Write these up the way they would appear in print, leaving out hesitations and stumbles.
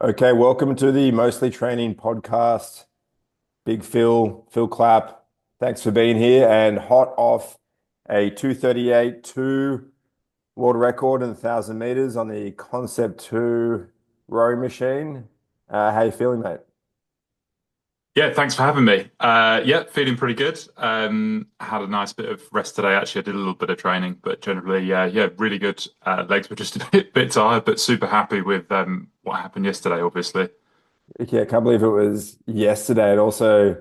Okay, welcome to the Mostly Training podcast. Big Phil Clapp. Thanks for being here and hot off a 2:38.2 world record in 1,000 meters on the Concept 2 rowing machine. How you feeling, mate? Yeah, thanks for having me. Yeah, feeling pretty good. Had a nice bit of rest today. Actually, I did a little bit of training, but generally, yeah, really good. Legs were just a bit tired, but super happy with what happened yesterday, obviously. Yeah, I can't believe it was yesterday and also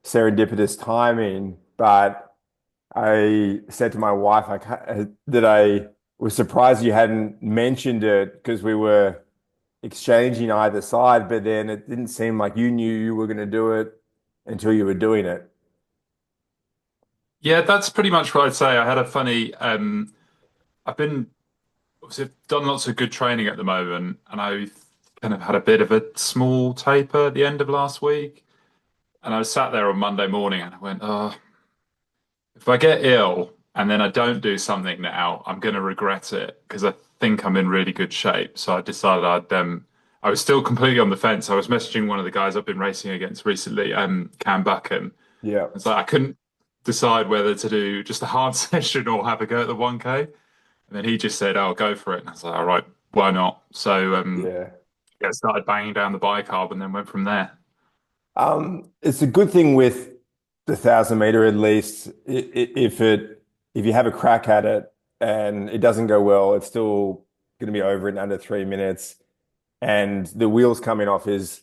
serendipitous timing, but I said to my wife that I was surprised you hadn't mentioned it because we were exchanging either side, but then it didn't seem like you knew you were going to do it until you were doing it. Yeah, that's pretty much what I'd say. I had a funny I've been obviously I've done lots of good training at the moment, and I kind of had a bit of a small taper at the end of last week. And I was sat there on Monday morning and I went, oh, if I get ill and then I don't do something now, I'm going to regret it because I think I'm in really good shape. So I decided I was still completely on the fence. I was messaging one of the guys I've been racing against recently, Cam Buchan. Yeah. It's like I couldn't decide whether to do just a hard session or have a go at the 1K. And then he just said, "Oh, go for it." And I was like, "All right, why not?" So Yeah. yeah, started banging down the bicarb and then went from there. It's a good thing with the 1,000 meter at least. If you have a crack at it and it doesn't go well, it's still going to be over in under 3 minutes. And the wheels coming off is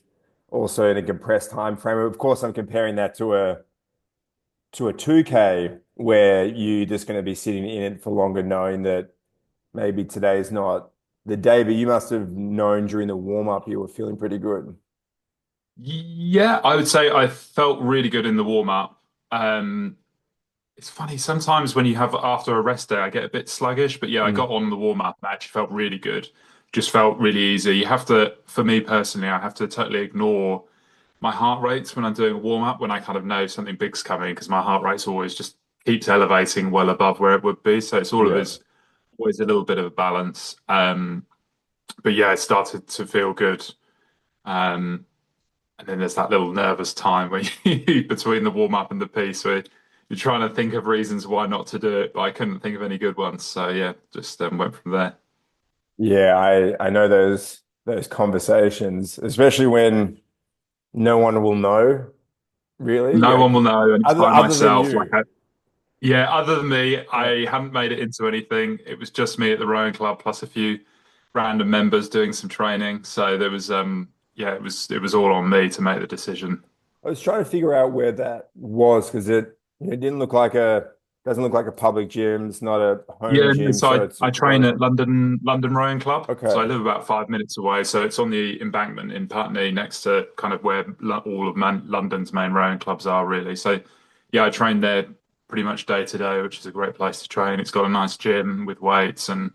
also in a compressed time frame. Of course, I'm comparing that to a 2K where you're just going to be sitting in it for longer, knowing that maybe today's not the day, but you must have known during the warm up you were feeling pretty good. Yeah, I would say I felt really good in the warm up. Um, It's funny, sometimes when you have after a rest day, I get a bit sluggish, but yeah, I got Mm. on the warm up and actually felt really good. Just felt really easy. You have to, for me personally, I have to totally ignore my heart rates when I'm doing a warm up when I kind of know something big's coming because my heart rate's always just keeps elevating well above where it would be. So it's Yeah. always a little bit of a balance. But yeah, it started to feel good. Um, and then there's that little nervous time where you between the warm up and the piece where you're trying to think of reasons why not to do it, but I couldn't think of any good ones. So yeah, just went from there. Yeah, I know those conversations, especially when no one will know, really. No Yeah, one will know, and it's by other than myself. you. Yeah, other than me, Yeah. I haven't made it into anything. It was just me at the rowing club plus a few random members doing some training. So there was yeah, it was all on me to make the decision. I was trying to figure out where that was because it didn't look like a doesn't look like a public gym. It's not a home Yeah, no, gym, so so I, it's I train at London Rowing Club. So I okay. live about 5 minutes away. So it's on the embankment in Putney, next to kind of where all of London's main rowing clubs are, really. So yeah, I train there pretty much day to day, which is a great place to train. It's got a nice gym with weights, and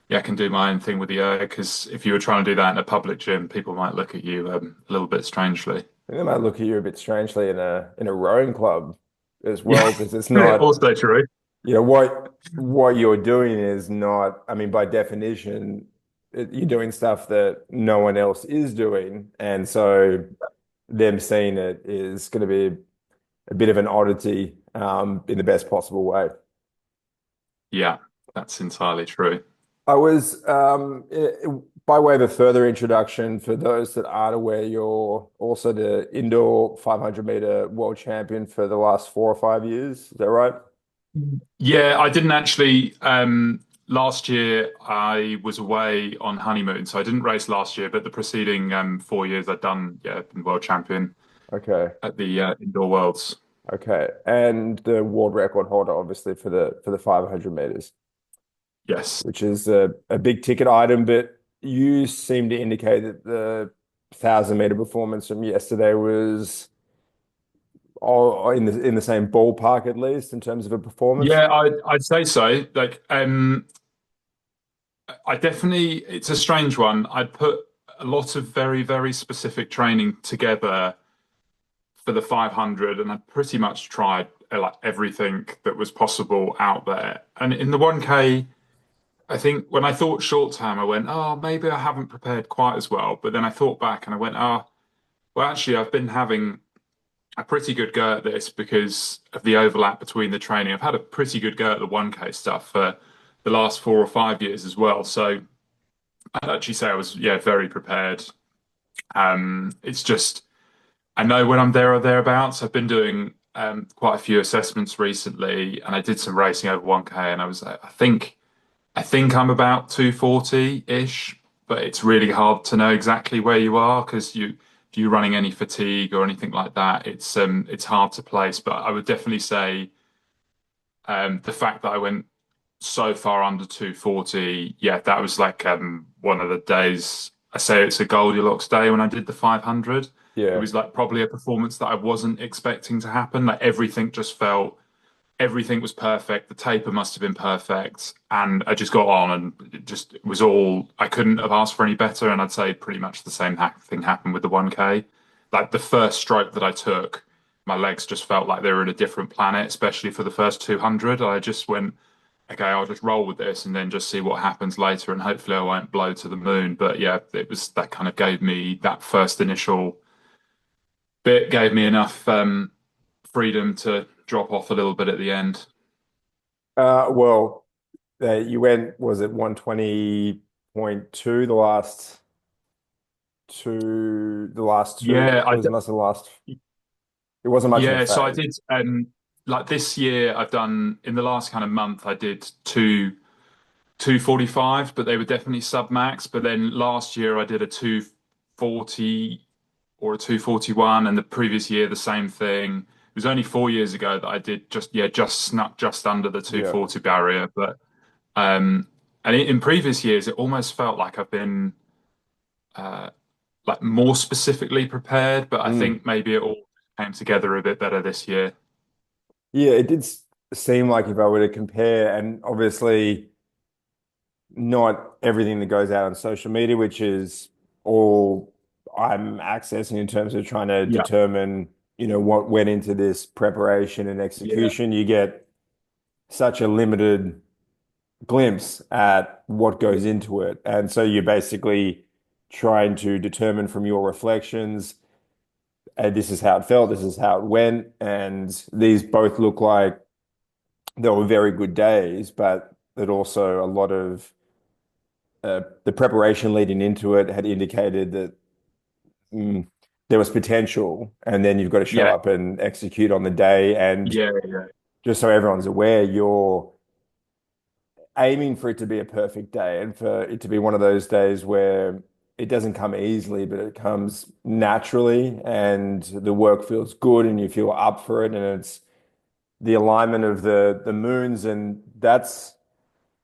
yeah, I can do my own thing with the erg. Because if you were trying to do that in a public gym, people might look at you a little bit strangely. I think they might look at you a bit strangely in a rowing club as Yeah, well because it's not. also true. What you're doing is not, I mean, by definition, you're doing stuff that no one else is doing. And so them seeing it is going to be a bit of an oddity in the best possible way. Yeah, that's entirely true. I was, by way of a further introduction, for those that aren't aware, you're also the indoor 500-meter world champion for the last 4 or 5 years. Is that right? Yeah, I didn't actually. Last year, I was away on honeymoon, so I didn't race last year. But the preceding 4 years, I'd done, yeah, been world champion Okay. at the indoor worlds. Okay. And the world record holder, obviously, for the 500 meters, Yes. which is a big ticket item, but you seem to indicate that the 1,000 meter performance from yesterday was all in the same ballpark, at least in terms of a performance. Yeah, I'd say so. Like, I definitely. It's a strange one. I'd put a lot of very, very specific training together for the 500, and I pretty much tried like everything that was possible out there. And in the 1K. I think when I thought short term, I went, oh, maybe I haven't prepared quite as well. But then I thought back and I went, oh, well, actually, I've been having a pretty good go at this because of the overlap between the training. I've had a pretty good go at the 1K stuff for the last 4 or 5 years as well. So I'd actually say I was, yeah, very prepared. It's just, I know when I'm there or thereabouts. I've been doing quite a few assessments recently, and I did some racing over 1K, and I was like, I think I'm about 240-ish, but it's really hard to know exactly where you are because if you're running any fatigue or anything like that, it's hard to place. But I would definitely say the fact that I went so far under 240, yeah, that was like one of the days. I say it's a Goldilocks day when I did the 500. It Yeah. was like probably a performance that I wasn't expecting to happen. Like everything was perfect. The taper must have been perfect. And I just got on and it was all, I couldn't have asked for any better. And I'd say pretty much the same thing happened with the 1K. Like the first stroke that I took, my legs just felt like they were in a different planet, especially for the first 200. I just went, okay, I'll just roll with this and then just see what happens later. And hopefully I won't blow to the moon. But yeah, it was that kind of gave me that first initial bit, gave me enough freedom to drop off a little bit at the end. Well, you went, was it 120.2 the last two? Yeah, Was must have the last, it wasn't much of a so I fade. did like this year I've done in the last kind of month I did 245, but they were definitely sub max. But then last year I did a 240 or a 241, and the previous year the same thing. It was only 4 years ago that I did just snuck just under the Yeah. 240 barrier. But um and in previous years it almost felt like I've been uh like more specifically prepared, but I Mm. think maybe it all came together a bit better this year. Yeah, it did seem like if I were to compare, and obviously not everything that goes out on social media, which is all I'm accessing in terms of trying to Yeah. determine, what went into this preparation and Yeah. execution. You get such a limited glimpse at what Yeah. goes into it. And so you're basically trying to determine from your reflections, this is how it felt, this is how it went. And these both look like they were very good days, but that also a lot of the preparation leading into it had indicated that mm, there was potential. And then you've got to show Yeah. up and execute on the day. And Yeah. Yeah. just so everyone's aware, you're aiming for it to be a perfect day and for it to be one of those days where it doesn't come easily, but it comes naturally and the work feels good and you feel up for it. And it's the alignment of the moons, and that's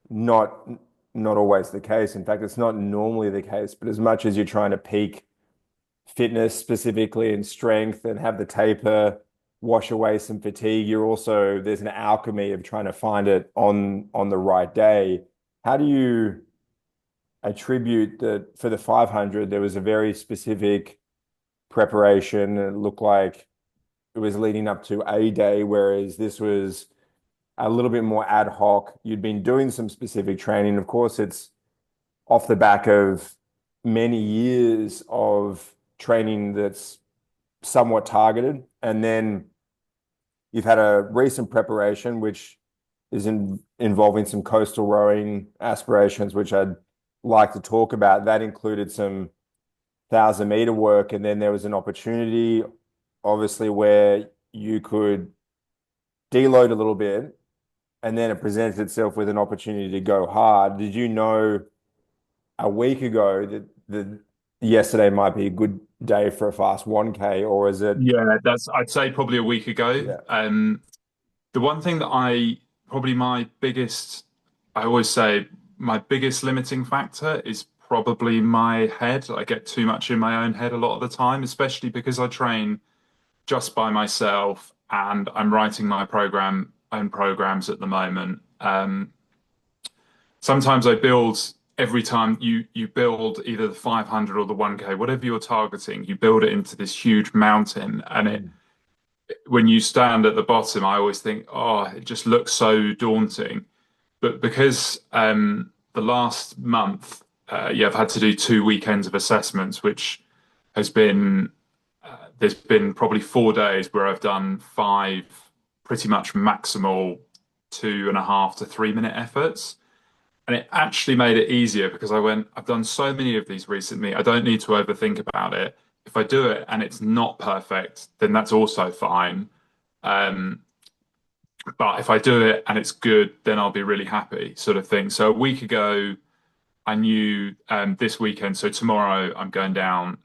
not not always the case. In fact, it's not normally the case, but as much as you're trying to peak fitness specifically and strength and have the taper wash away some fatigue, you're also there's an alchemy of trying to find it on the right day. How do you attribute that for the 500 there was a very specific preparation? It looked like it was leading up to a day, whereas this was a little bit more ad hoc. You'd been doing some specific training. Of course, it's off the back of many years of training that's somewhat targeted. And then you've had a recent preparation, which is involving some coastal rowing aspirations, which I'd like to talk about. That included some 1,000 meter work. And then there was an opportunity, obviously, where you could deload a little bit. And then it presented itself with an opportunity to go hard. Did you know a week ago that yesterday might be a good day for a fast 1K, or is it? Yeah, that's I'd say probably a week ago. Yeah. The one thing that probably my biggest, I always say my biggest limiting factor is probably my head. I get too much in my own head a lot of the time, especially because I train just by myself and I'm writing my own programs at the moment. Sometimes I build every time you build either the 500 or the 1K, whatever you're targeting, you build it into this huge mountain, and it Mm. when you stand at the bottom, I always think, oh, it just looks so daunting. But because the last month, yeah, I've had to do 2 weekends of assessments, which has been there's been probably 4 days where I've done five pretty much maximal 2.5 to 3 minute efforts. And it actually made it easier because I've done so many of these recently. I don't need to overthink about it. If I do it and it's not perfect, then that's also fine. Um, but if I do it and it's good, then I'll be really happy, sort of thing. So a week ago, I knew this weekend, so tomorrow I'm going down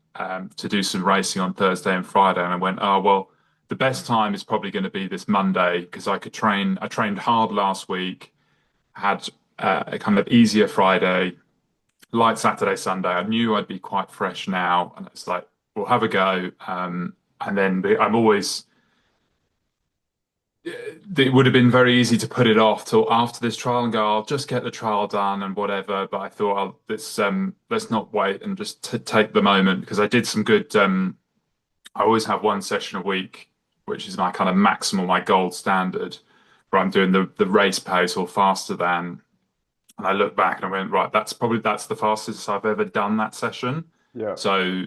to do some racing on Thursday and Friday, and I went, oh well, the best time is probably going to be this Monday because I could train. I trained hard last week, had a kind of easier Friday, light Saturday, Sunday. I knew I'd be quite fresh now, and it's like we'll have a go. And then I'm always it would have been very easy to put it off till after this trial and go, I'll just get the trial done and whatever. But I thought, let's not wait and just t take the moment because I did some good. I always have one session a week, which is my kind of maximal, my gold standard, where I'm doing the race pace or faster than. And I look back and I went, right, that's the fastest I've ever done that session. Yeah. So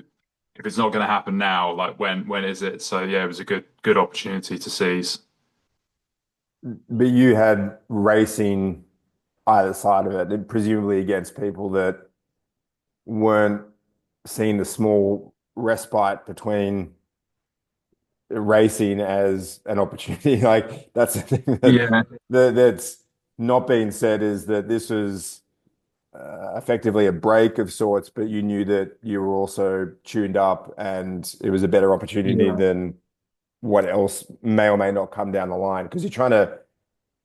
if it's not going to happen now, like when is it? So yeah, it was a good opportunity to seize. But you had racing either side of it, and presumably against people that weren't seeing the small respite between racing as an opportunity. Like that's the thing Yeah, that's not being said is that this was effectively a break of sorts, but you knew that you were also tuned up and it was a better opportunity yeah, than what else may or may not come down the line because you're trying to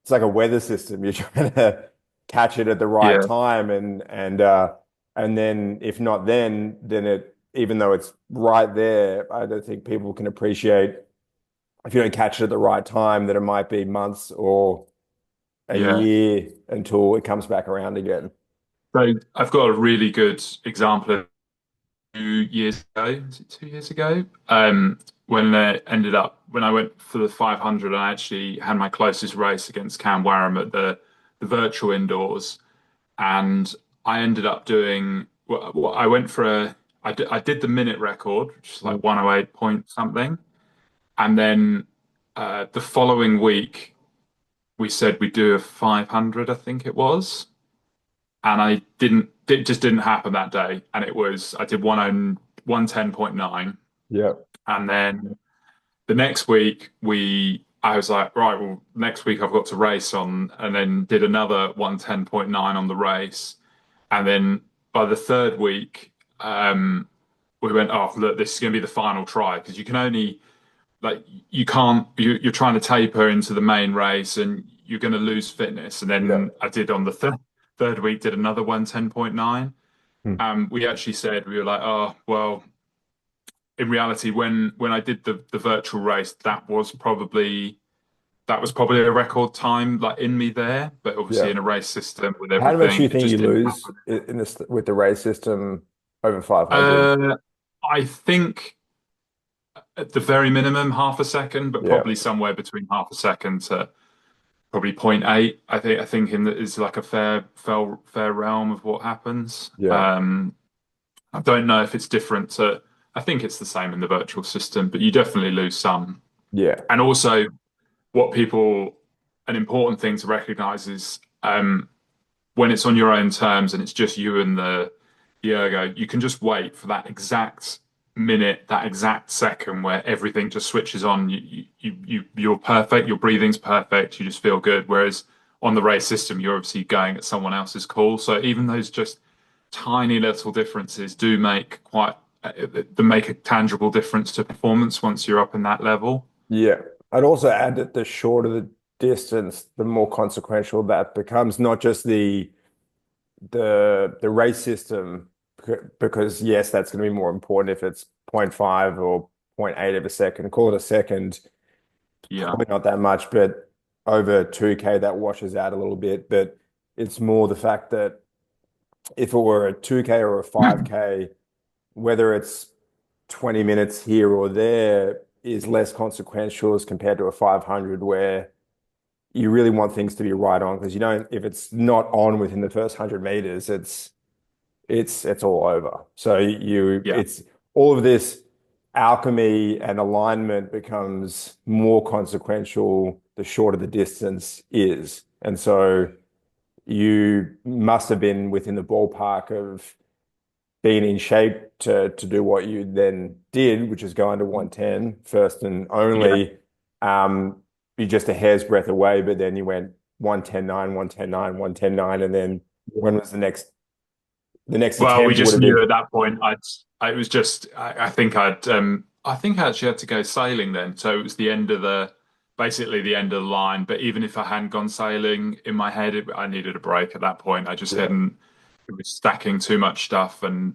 it's like a weather system. You're trying to catch it at the right yeah, time and then if not then it even though it's right there, I don't think people can appreciate if you don't catch it at the right time that it might be months or a yeah. year until it comes back around again. So I've got a really good example of 2 years ago. Is it 2 years ago? When when I went for the 500, I actually had my closest race against Cam Wareham at the virtual indoors, and I ended up doing. Well, I went for I did the minute record, which is like Mm. 108 point something, and then the following week we said we'd do a 500, I think it was, and I didn't. It just didn't happen that day, and I did 110.9, Yeah. and then the next week I was like, right, well, next week I've got to race on, and then did another 110.9 on the race, and then by the third week, we went, oh look, this is going to be the final try because you can only like you can't you're trying to taper into the main race and you're going to lose fitness. And Yeah. then I did on the third week did another 110.9. Hmm. We actually said we were like, oh well, in reality, when I did the virtual race, that was probably a record time like in me there. But obviously Yeah. in a race system with How much do everything, you it think you just didn't lose happen. in this with the race system over 500? Uh, I think at the very minimum half a second, but Yeah. probably somewhere between half a second to probably point 0.8. I think is like a fair realm of what happens. Yeah. I don't know if it's different to. I think it's the same in the virtual system, but you definitely lose some. Yeah. And also, what people an important thing to recognize is when it's on your own terms and it's just you and the ergo, you can just wait for that exact minute, that exact second where everything just switches on. You're perfect. Your breathing's perfect. You just feel good. Whereas on the race system, you're obviously going at someone else's call. So even those just tiny little differences do make a tangible difference to performance once you're up in that level. Yeah. I'd also add that the shorter the distance, the more consequential that becomes, not just the race system, because yes, that's going to be more important if it's zero point 0.5 or zero point 0.8 of a second. Call it a second, Yeah. probably not that much, but over 2K that washes out a little bit. But it's more the fact that if it were a 2K or a 5K, whether it's 20 minutes here or there is less consequential as compared to a 500 where you really want things to be right on because you don't if it's not on within the first 100 meters, it's all over. So you Yeah. it's all of this alchemy and alignment becomes more consequential the shorter the distance is. And so you must have been within the ballpark of being in shape to do what you then did, which is go under 110 first and Yeah. only. Um, you're just a hair's breadth away, but then you went 110.9, 110.9, 110.9, and then when was the next Well, we attempt would just have knew been at that point I was just I think I actually had to go sailing then. So it was the end of the basically the end of the line. But even if I hadn't gone sailing in my head, I needed a break at that point. I just yeah, hadn't it was stacking too much stuff and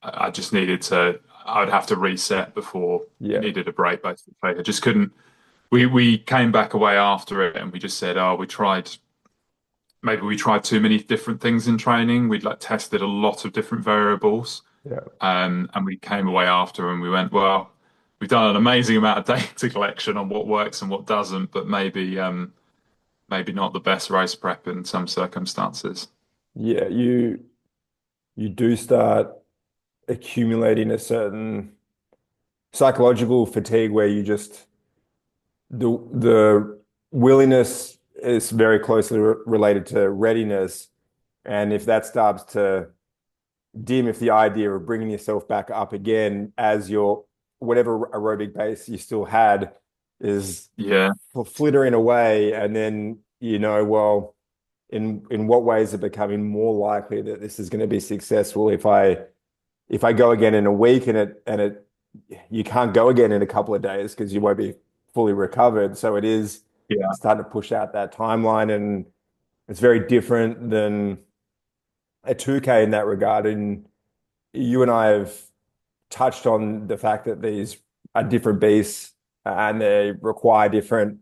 I just needed to I would have to reset before it yeah, needed a break basically. I just couldn't we came back away after it and we just said, oh, we tried too many different things in training. We'd like tested a lot of different variables. yeah, And we came away after and we went, well, we've done an amazing amount of data collection on what works and what doesn't, but maybe not the best race prep in some circumstances. yeah. You do start accumulating a certain psychological fatigue where you just the willingness is very closely related to readiness. And if that starts to dim, if the idea of bringing yourself back up again as your whatever aerobic base you still had is Yeah, flittering away, and then well, in what ways is it becoming more likely that this is going to be successful if I go again in a week and it you can't go again in a couple of days because you won't be fully recovered. So it is yeah. starting to push out that timeline, and it's very different than a 2K in that regard. And you and I have touched on the fact that these are different beasts and they require different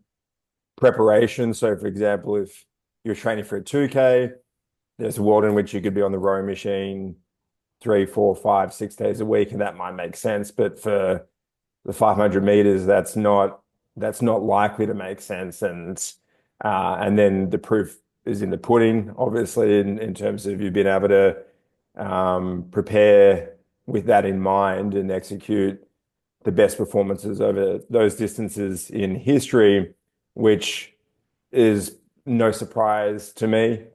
preparation. So, for example, if you're training for a 2K, there's a world in which you could be on the rowing machine 3, 4, 5, 6 days a week, and that might make sense. But for the 500 meters, that's not likely to make sense. And then the proof is in the pudding, obviously, in terms of you've been able to prepare with that in mind and execute the best performances over those distances in history, which is no surprise to me.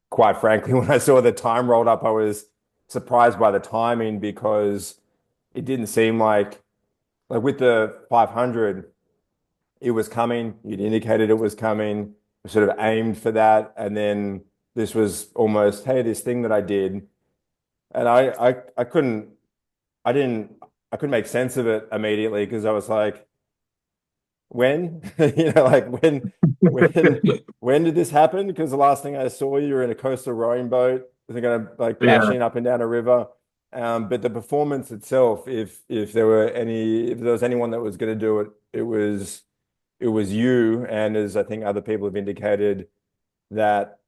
Quite frankly, when I saw the time rolled up, I was surprised by the timing because it didn't seem like with the 500, it was coming. You'd indicated it was coming. We sort of aimed for that, and then this was almost, hey, this thing that I did, and I couldn't I didn't I couldn't make sense of it immediately because I was like, when? Like when did this happen? Because the last thing I saw, you were in a coastal rowing boat. They're going to like Yeah. bashing up and down a river. But the performance itself, if there was anyone that was going to do it, it was you. And as I think other people have indicated, that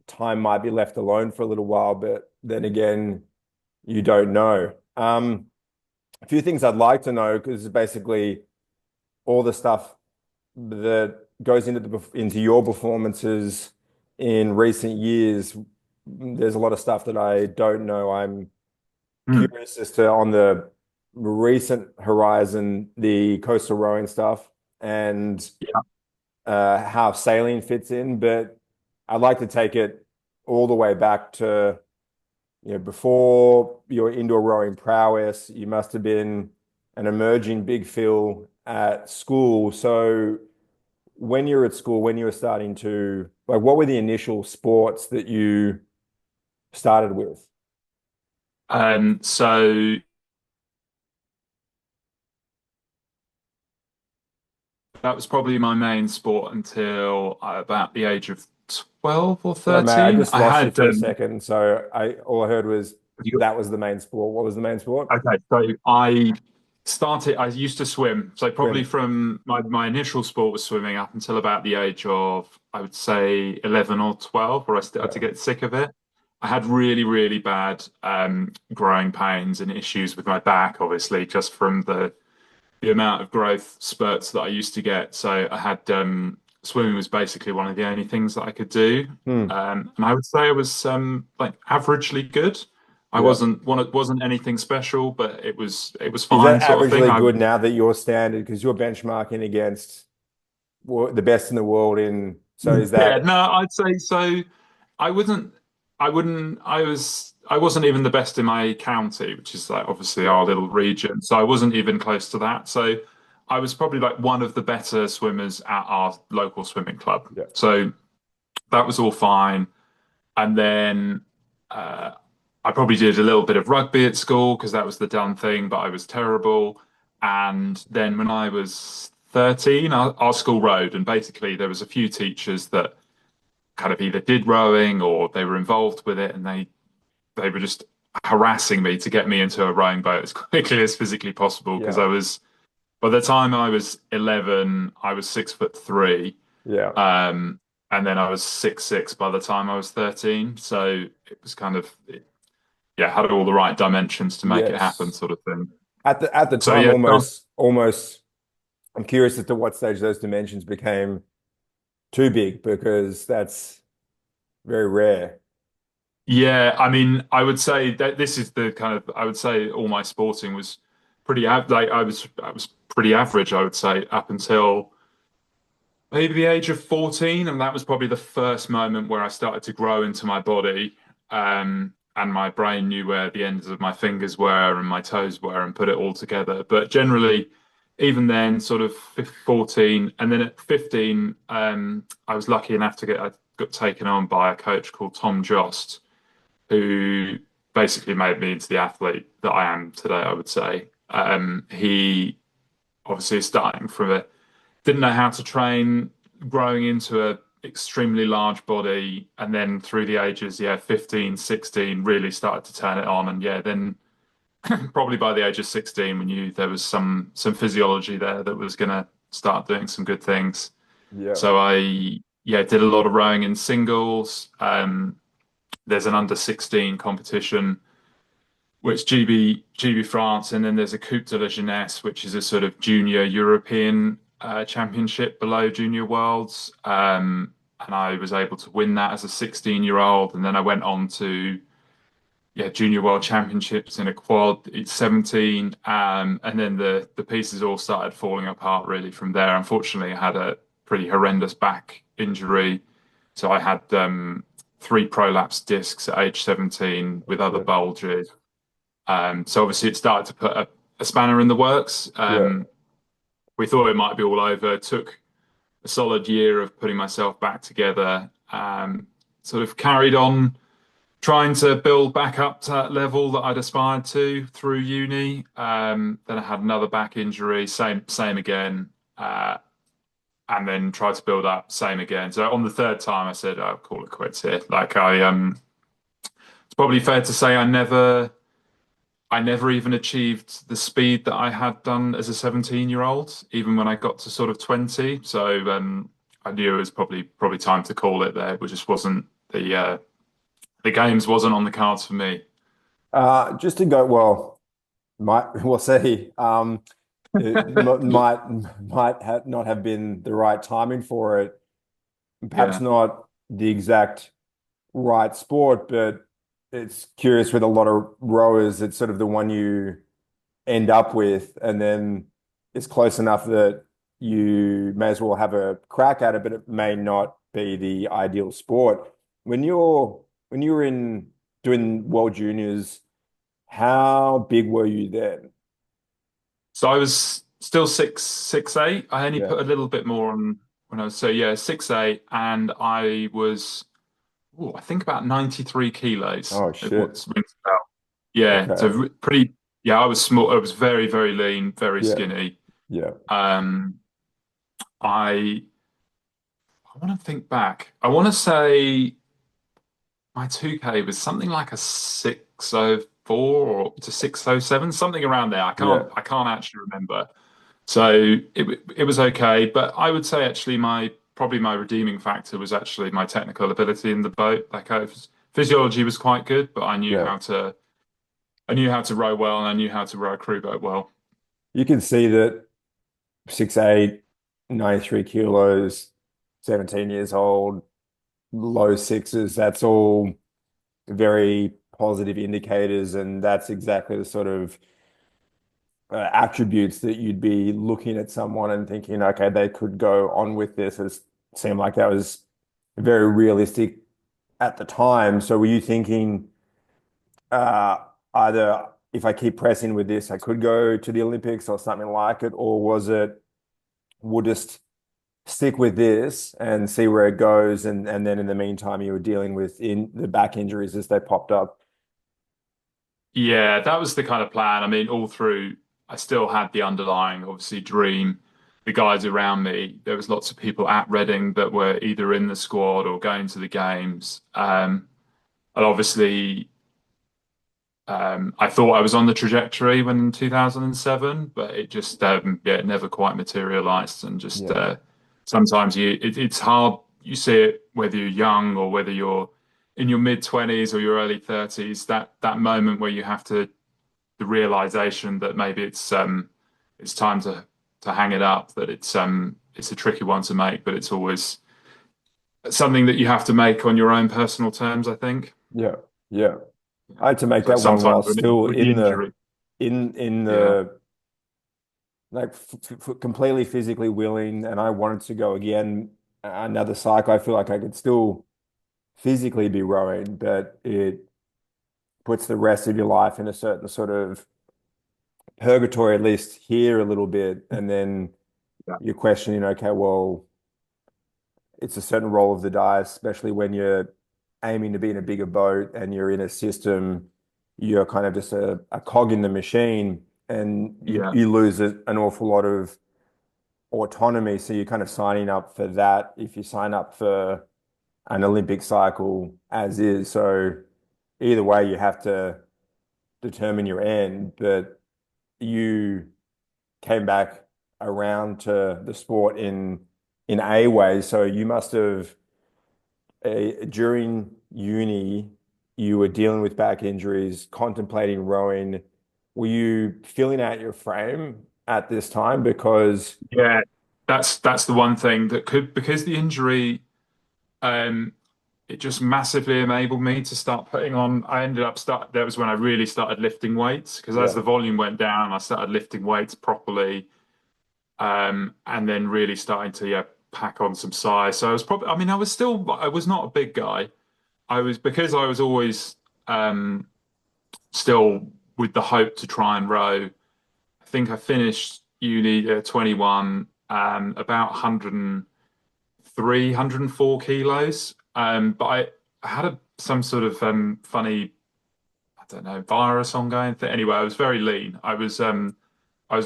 time might be left alone for a little while. But then again, you don't know. A few things I'd like to know because basically all the stuff that goes into your performances in recent years. There's a lot of stuff that I don't know. I'm Hmm. curious as to on the recent horizon, the coastal rowing stuff and Yeah. how sailing fits in. But I'd like to take it all the way back to, before your indoor rowing prowess, you must have been an emerging big fill at school. So when you're at school, when you were starting to, like, what were the initial sports that you started with? So that was probably my main sport until about the age of 12 or So, mate, I 13. just I lost you had for a second. So all I heard was that was the main sport. What was the main sport? Okay, so I used to swim. So probably Swim. from my initial sport was swimming up until about the age of, I would say 11 or 12, where I started to Yeah. get sick of it. I had really, really bad growing pains and issues with my back, obviously, just from the amount of growth spurts that I used to get. So I had swimming was basically one of the only things that I could do. Hmm. And I would say I was like averagely good. I Yeah. wasn't anything special, but it was Is fine that sort of thing. averagely good now that you're standard because you're benchmarking against the best in the world in, so is Yeah, that, no, I'd say so. I wouldn't, I wasn't even the best in my county, which is like obviously yeah, our little region. So I wasn't even close to that. So I was probably like one of the better swimmers at our local swimming club. yeah, So that was all fine. And then uh, I probably did a little bit of rugby at school because that was the done thing, but I was terrible. And then when I was 13, our school rowed, and basically there was a few teachers that kind of either did rowing or they were involved with it, and they were just harassing me to get me into a rowing boat as quickly as physically possible because yeah, I was by the time I was 11, I was 6'3", yeah, um, and then I was 6'6" by the time I was 13. So it was kind of yeah, had all the right dimensions to make it happen, yes. sort of thing. At the So time, yeah, almost. I'm curious as to what stage those dimensions became too big because that's very rare. yeah. I mean, I would say that this is the kind of I would say all my sporting was pretty like I was pretty average. I would say up until maybe the age of 14, and that was probably the first moment where I started to grow into my body, and my brain knew where the ends of my fingers were and my toes were and put it all together. But generally, even then, sort of 14, and then at 15, I was lucky enough I got taken on by a coach called Tom Jost, who basically made me into the athlete that I am today, I would say. He obviously is starting from a didn't know how to train, growing into a extremely large body, and then through the ages, yeah, 15, 16, really started to turn it on. And yeah, then probably by the age of 16, we knew there was some physiology there that was gonna start doing some good things. Yeah, So I yeah, did a lot of rowing in singles. There's an under 16 competition which GB France, and then there's a Coupe de la Jeunesse, which is a sort of junior European championship below Junior Worlds. And I was able to win that as a 16-year-old, and then I went on to yeah Junior World Championships in a quad at 17, and then the pieces all started falling apart really from there. Unfortunately, I had a pretty horrendous back injury, so I had three prolapsed discs at age 17 with other shit. bulges. So obviously it started to put a spanner in the works. Yeah, We thought it might be all over. It took a solid year of putting myself back together. Sort of carried on trying to build back up to that level that I'd aspired to through uni. Then I had another back injury, same again, and then tried to build up, same again. So on the third time, I said, "I'll call it quits here." Like it's probably fair to say I never even achieved the speed that I had done as a 17-year-old, even when I got to sort of 20. So I knew it was probably time to call it there. It just wasn't the games wasn't on the cards for me. just to go, well, we'll see. It might not have been the right timing for it. Perhaps Yeah. not the exact right sport, but it's curious with a lot of rowers, it's sort of the one you end up with, and then it's close enough that you may as well have a crack at it, but it may not be the ideal sport. When you were in doing World Juniors, how big were you then? So I was still 6'8". I only Yeah. put a little bit more on when I was so yeah 6'8", and I was I think about 93 kilos. Oh It shit. was rings a bell. Yeah, Okay. so pretty. Yeah, I was small. I was very very lean, very Yeah. skinny. Yeah. Um, I I want to think back. I want to say my 2K was something like a 604 or to 607, something around there. Yeah. I can't actually remember. So it was okay, but I would say actually my probably my redeeming factor was actually my technical ability in the boat. Physiology was quite good, but Yeah. I knew how to row well, and I knew how to row a crew boat well. You can see that 6'8", 93 kilos, 17 years old, low sixes. That's all very positive indicators, and that's exactly the sort of attributes that you'd be looking at someone and thinking, okay, they could go on with this. It seemed like that was very realistic at the time. So were you thinking uh, either if I keep pressing with this, I could go to the Olympics or something like it, or was it we'll just stick with this and see where it goes, and then in the meantime you were dealing with in the back injuries as they popped up? Yeah, that was the kind of plan. I mean, all through, I still had the underlying, obviously, dream. The guys around me, there was lots of people at Reading that were either in the squad or going to the games. And obviously, I thought I was on the trajectory when in 2007, but it just, yeah, it never quite materialized. And just Yeah, sometimes it's hard. You see it whether you're young or whether you're in your mid 20s or your early 30s. That moment where you have to the realization that maybe it's time to hang it up, that it's a tricky one to make, but it's always something that you have to make on your own personal terms, I think. yeah, yeah. Yeah. I had to make So that one while sometimes still with the in the injury, in yeah, the like completely physically willing, and I wanted to go again another cycle. I feel like I could still physically be rowing, but it puts the rest of your life in a certain sort of purgatory, at least here a little bit, and then yeah, you're questioning, okay, well, it's a certain roll of the dice, especially when you're aiming to be in a bigger boat and you're in a system, you're kind of just a cog in the machine, and yeah, you lose an awful lot of autonomy. So you're kind of signing up for that if you sign up for an Olympic cycle as is. So either way, you have to determine your end, but you came back around to the sport in a way. So you must have during uni, you were dealing with back injuries, contemplating rowing. Were you filling out your frame at this time? Because yeah. That's the one thing that could because the injury, um, it just massively enabled me to start putting on. I ended up start. That was when I really started lifting weights because as yeah, the volume went down, I started lifting weights properly. And then really starting to pack on some size. So I was probably, I mean, I was not a big guy. I was because I was always still with the hope to try and row. I think I finished uni at 21, about 103, 104 kilos. But I had some sort of funny, I don't know, virus ongoing thing. Anyway, I was very lean. I was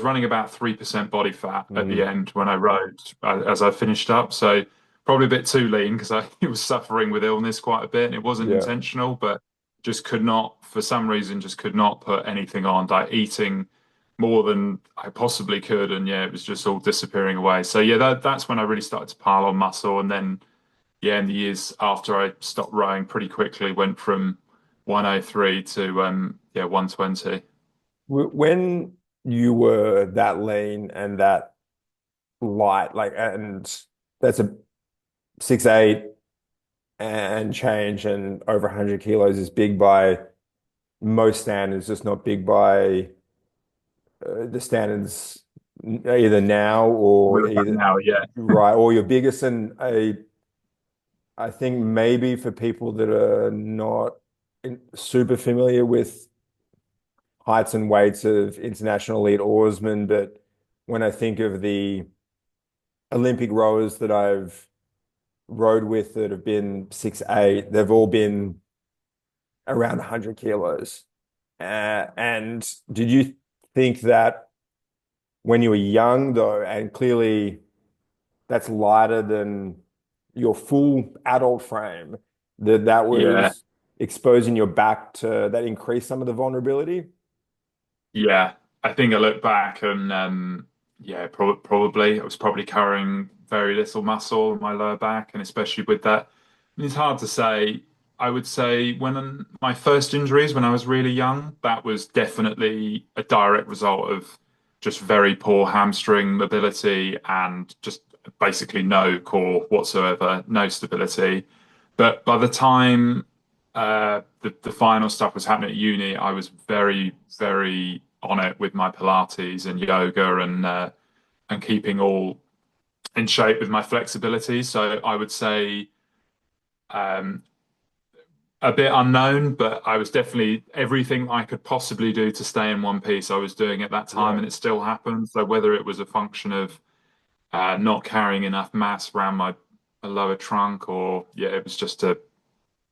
running about 3% body fat at the mm, end when I rode as I finished up. So probably a bit too lean because I was suffering with illness quite a bit and it wasn't yeah. intentional, but just could not, for some reason, just could not put anything on, like eating more than I possibly could. And yeah, it was just all disappearing away. So yeah, that's when I really started to pile on muscle. And then, yeah, in the years after I stopped rowing pretty quickly, went from 103 to, yeah, 120. When you were that lean and that light, like, and that's a 6'8" and change and over 100 kilos is big by most standards, just not big by the standards either now or We're back either now, yeah. right or your biggest. And I think maybe for people that are not super familiar with heights and weights of international elite oarsmen, but when I think of the Olympic rowers that I've rowed with that have been 6'8", they've all been around 100 kilos. And did you think that when you were young, though, and clearly that's lighter than your full adult frame, that Yeah. was exposing your back to that increased some of the vulnerability? Yeah, I think I look back and yeah, probably I was probably carrying very little muscle in my lower back, and especially with that, it's hard to say. I would say when my first injuries when I was really young, that was definitely a direct result of just very poor hamstring mobility and just basically no core whatsoever, no stability. But by the time the final stuff was happening at uni, I was very, very on it with my Pilates and yoga and keeping all in shape with my flexibility. So I would say um, a bit unknown, but I was definitely everything I could possibly do to stay in one piece. I was doing at that time, Yeah. and it still happened. So whether it was a function of not carrying enough mass around my lower trunk, or yeah, it was just a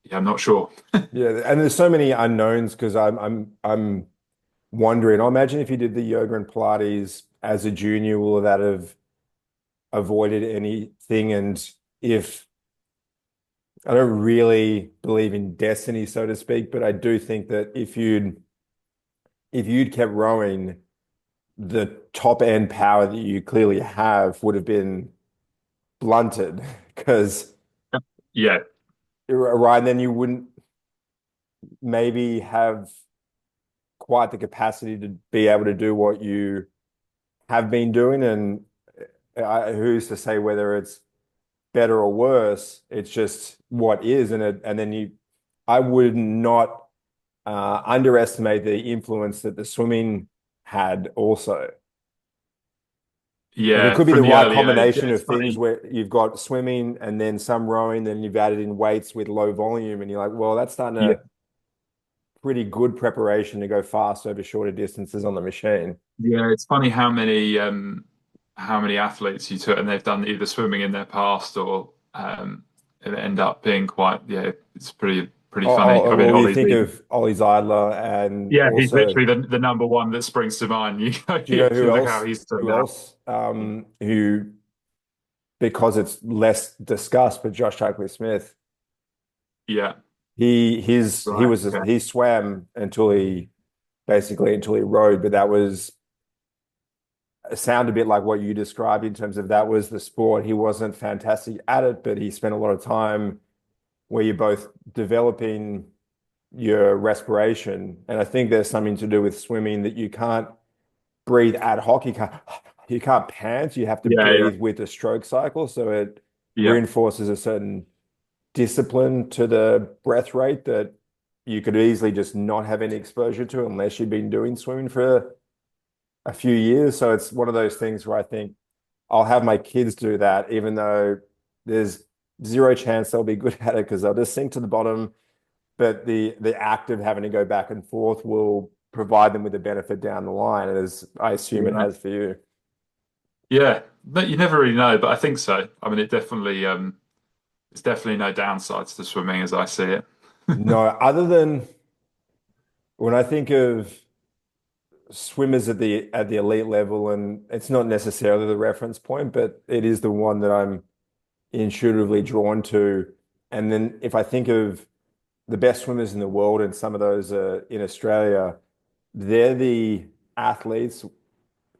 yeah, I'm not sure. Yeah, and there's so many unknowns because I'm wondering. I imagine if you did the yoga and Pilates as a junior, will that have avoided anything? And if I don't really believe in destiny, so to speak, but I do think that if you'd kept rowing, the top end power that you clearly have would have been blunted because Yeah, right then you wouldn't maybe have quite the capacity to be able to do what you have been doing. And who's to say whether it's better or worse? It's just what is, and then I would not underestimate the influence that the swimming had also. Like it yeah, could be from the the right early age. combination Yeah, it's of things funny. where you've got swimming and then some rowing, then you've added in weights with low volume, and you're like, well, that's starting Yeah, a pretty good preparation to go fast over shorter distances on the machine. yeah, it's funny how many athletes you took and they've done either swimming in their past or it end up being quite yeah, it's pretty funny. I mean, Well, you Ollie's think even of Ollie Zeidler, and yeah, he's also, literally the number one that springs to mind. You go, do you you know who look how else? he's turned Who out. else? Who, because it's less discussed, but Josh Shackley Smith. Yeah, He right. was Okay. he swam until he rode, but that was sound a bit like what you described in terms of that was the sport. He wasn't fantastic at it, but he spent a lot of time where you're both developing your respiration. And I think there's something to do with swimming that you can't breathe ad hoc. You can't pant. You have to Yeah, yeah, breathe with the stroke cycle. So it yeah, reinforces a certain discipline to the breath rate that you could easily just not have any exposure to unless you've been doing swimming for a few years. So it's one of those things where I think I'll have my kids do that, even though there's zero chance they'll be good at it because they'll just sink to the bottom. But the act of having to go back and forth will provide them with a benefit down the line, as I assume it yeah. has for you. Yeah. But you never really know, but I think so. I mean, it's definitely no downsides to swimming as I see it. No, other than when I think of swimmers at the elite level, and it's not necessarily the reference point, but it is the one that I'm intuitively drawn to. And then if I think of the best swimmers in the world, and some of those are in Australia, they're the athletes,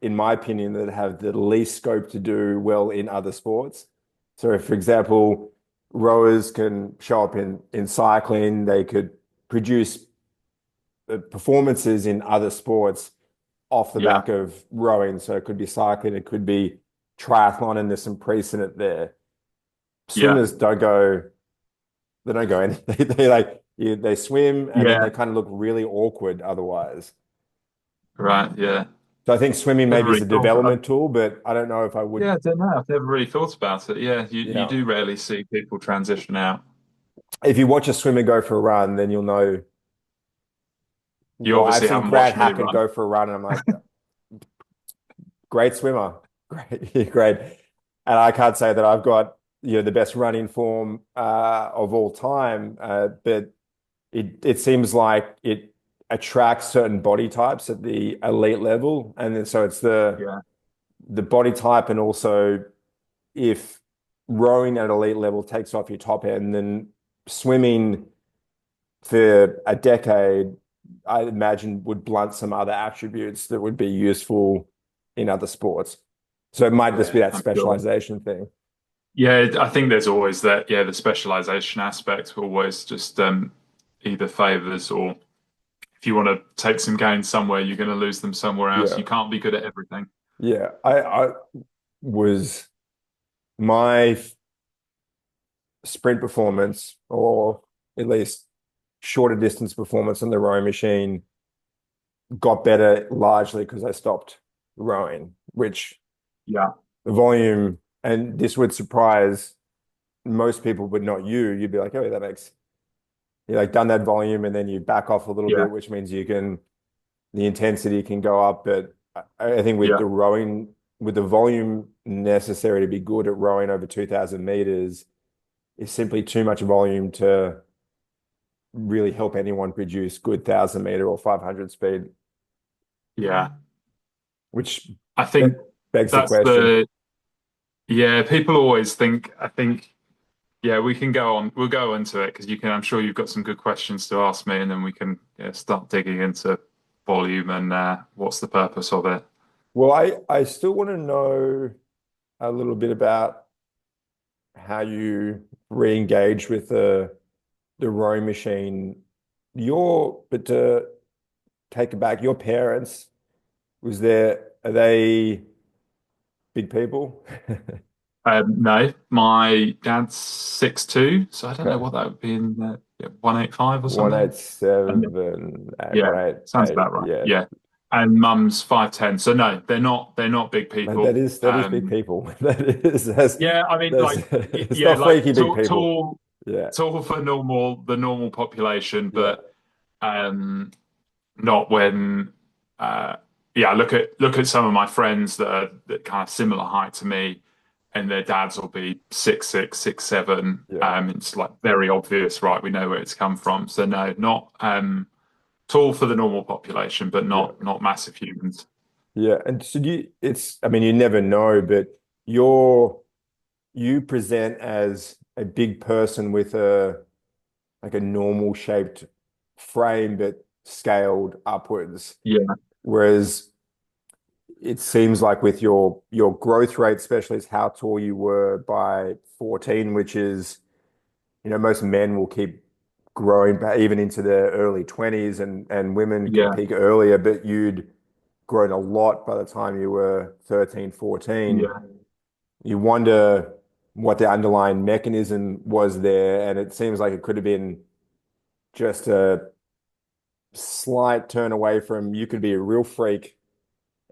in my opinion, that have the least scope to do well in other sports. So, if, for example, rowers can show up in cycling, they could produce performances in other sports off the Yeah, back of rowing. So it could be cycling, it could be triathlon, and there's some precedent there. yeah, Swimmers don't go, they don't go anything. They swim and then yeah. they kind of look really awkward otherwise. Right. Yeah. So I think swimming Never maybe is really a thought. development tool, but I don't know if I would, Yeah, I don't know. I've never really thought about it. Yeah, you yeah. do rarely see people transition out. If you watch a swimmer go for a run, then you'll know You why. I've obviously seen haven't Brad watched me Hackett run. go for a run and I'm like, great swimmer. Great, great. And I can't say that I've got, the best running form of all time, but it seems like it attracts certain body types at the elite level. And then so it's Yeah, the body type, and also if rowing at elite level takes off your top end, then swimming for a decade, I imagine, would blunt some other attributes that would be useful in other sports. So it might just be yeah, that I'm sure. specialization thing. Yeah, I think there's always that. Yeah, the specialization aspect always just either favors or if if you want to take some gains somewhere, you're going to lose them somewhere else. Yeah. You can't be good at everything. Yeah. I was my sprint performance, or at least shorter distance performance on the rowing machine, got better largely because I stopped rowing, which Yeah, the volume, and this would surprise most people, but not you. You'd be like, oh, that makes you like done that volume and then you back off a little yeah, bit, which means you can the intensity can go up. But I think with yeah, the rowing, with the volume necessary to be good at rowing over 2,000 meters, is simply too much volume to really help anyone produce good 1,000 meter or 500 speed, yeah. which I be- think begs the that's question. the yeah. People always think. I think yeah. We can go on. We'll go into it because you can. I'm sure you've got some good questions to ask me, and then we can start digging into volume and what's the purpose of it. Well, I still want to know a little bit about how you re-engage with the rowing machine. But to take it back, your parents, are they big people? No, my dad's 6'2", so I don't know Okay. what that would be in 185 or something. And 187, yeah, sounds 188. about right. Yeah. Yeah, and mum's 5'10", so no, they're not big Man, that people. is that is big people. That is Yeah, I mean, that's like, it's yeah, not like freaky big people. tall, Yeah. tall for the normal population, Yeah. but um, not when, uh, yeah. Look at some of my friends that are that kind of similar height to me, and their dads will be 6'6", 6'7". Yeah. It's like very obvious, right? We know where it's come from. So no, not tall for the normal population, but Yeah. not massive humans. Yeah. And so I mean, you never know, but you're you present as a big person with a normal shaped frame, but scaled upwards. Yeah, Whereas it seems like with your growth rate, especially is how tall you were by 14, which is, most men will keep growing even into their early 20s and women can yeah, peak earlier, but you'd grown a lot by the time you were 13, 14. yeah, You wonder what the underlying mechanism was there. And it seems like it could have been just a slight turn away from you could be a real freak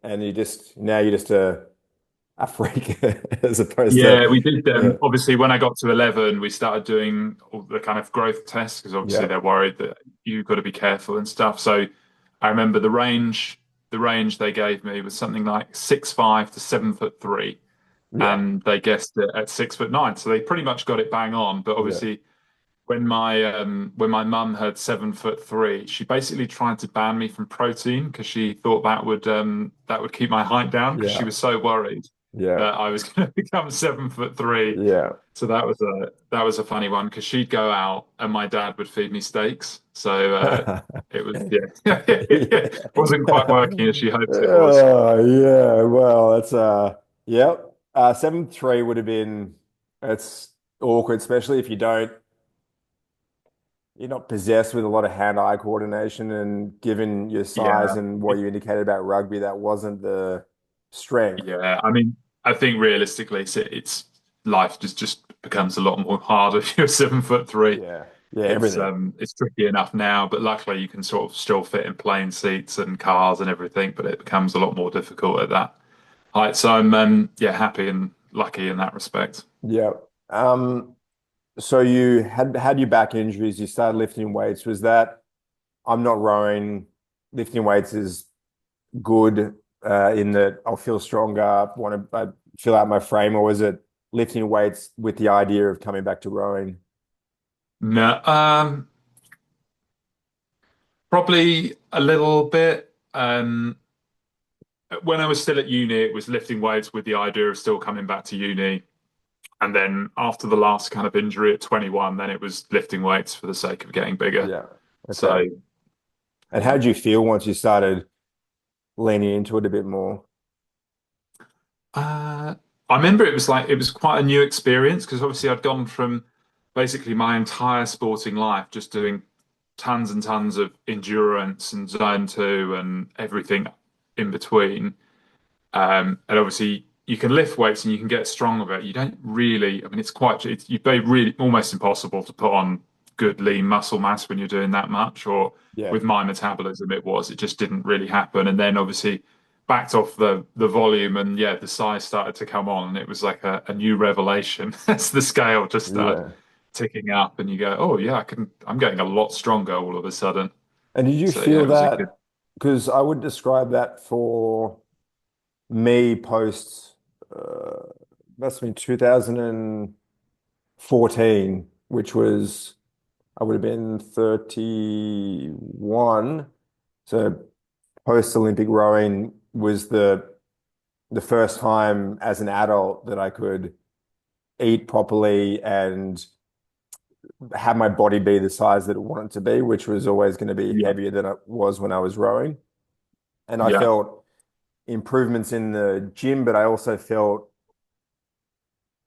and you're just a freak as opposed to yeah. We did. uh, Obviously, when I got to 11, we started doing all the kind of growth tests because obviously yeah, they're worried that you've got to be careful and stuff. So I remember the range they gave me was something like 6'5" to 7'3", yeah, and they guessed it at 6'9". So they pretty much got it bang on. But yeah, obviously, when my mum heard 7'3", she basically tried to ban me from protein because she thought that would keep my height down because she yeah, was so worried yeah, that I was going to become 7'3". yeah. So that was a funny one because she'd go out and my dad would feed me steaks. So it was yeah, it wasn't quite working as she hoped it was. Oh, yeah. Well, that's yep. 7'3" would have been it's awkward, especially if you're not possessed with a lot of hand-eye coordination, and given your size Yeah, and what you indicated about rugby, that wasn't the strength. yeah. I mean, I think realistically, it's life just becomes a lot more harder if you're 7'3". Yeah. Yeah, everything. It's tricky enough now, but luckily you can sort of still fit in plane seats and cars and everything, but it becomes a lot more difficult at that height. So I'm yeah, happy and lucky in that respect. Yeah. So you had your back injuries, you started lifting weights. Was that I'm not rowing, lifting weights is good in that I'll feel stronger, want to fill out my frame, or was it lifting weights with the idea of coming back to rowing? No, probably a little bit. When I was still at uni, it was lifting weights with the idea of still coming back to uni. And then after the last kind of injury at 21, then it was lifting weights for the sake of getting bigger. Yeah. Okay. So, And how yeah. did you feel once you started leaning into it a bit more? Uh, I remember it was quite a new experience because obviously I'd gone from basically my entire sporting life just doing tons and tons of endurance and zone two and everything in between. And obviously you can lift weights and you can get strong with it. You don't really, I mean, you'd be really almost impossible to put on good lean muscle mass when you're doing that much. Or Yeah. with my metabolism, it just didn't really happen. And then obviously backed off the volume and yeah, the size started to come on and it was like a new revelation as the scale just started Yeah. ticking up and you go, oh yeah, I'm getting a lot stronger all of a sudden. And did you So yeah, feel it was a good, that? Because I would describe that for me post, must have been 2014, which was, I would have been 31. So post Olympic rowing was the first time as an adult that I could eat properly and have my body be the size that it wanted to be, which was always going to be yeah, heavier than it was when I was rowing. And I yeah, felt improvements in the gym, but I also felt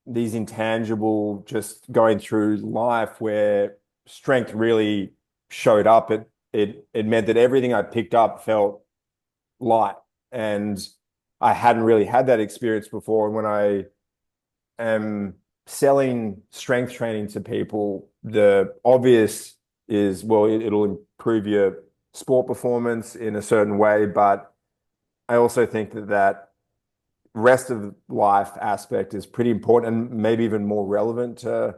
these intangible just going through life where strength really showed up. It meant that everything I picked up felt light. And I hadn't really had that experience before. And when I am selling strength training to people, the obvious is, well, it'll improve your sport performance in a certain way, but I also think that rest of life aspect is pretty important and maybe even more relevant to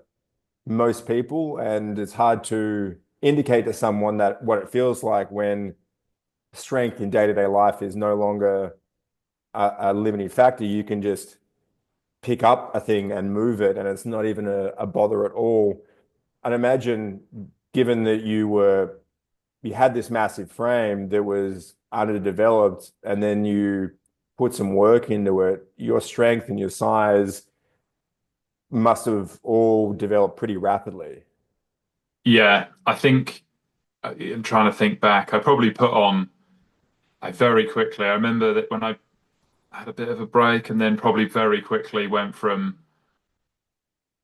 most people. And it's hard to indicate to someone that what it feels like when strength in day-to-day life is no longer a limiting factor. You can just pick up a thing and move it, and it's not even a bother at all. I'd imagine, given that you had this massive frame that was underdeveloped, and then you put some work into it, your strength and your size must have all developed pretty rapidly. yeah. I think I'm trying to think back. I probably put on I very quickly. I remember that when I had a bit of a break, and then probably very quickly went from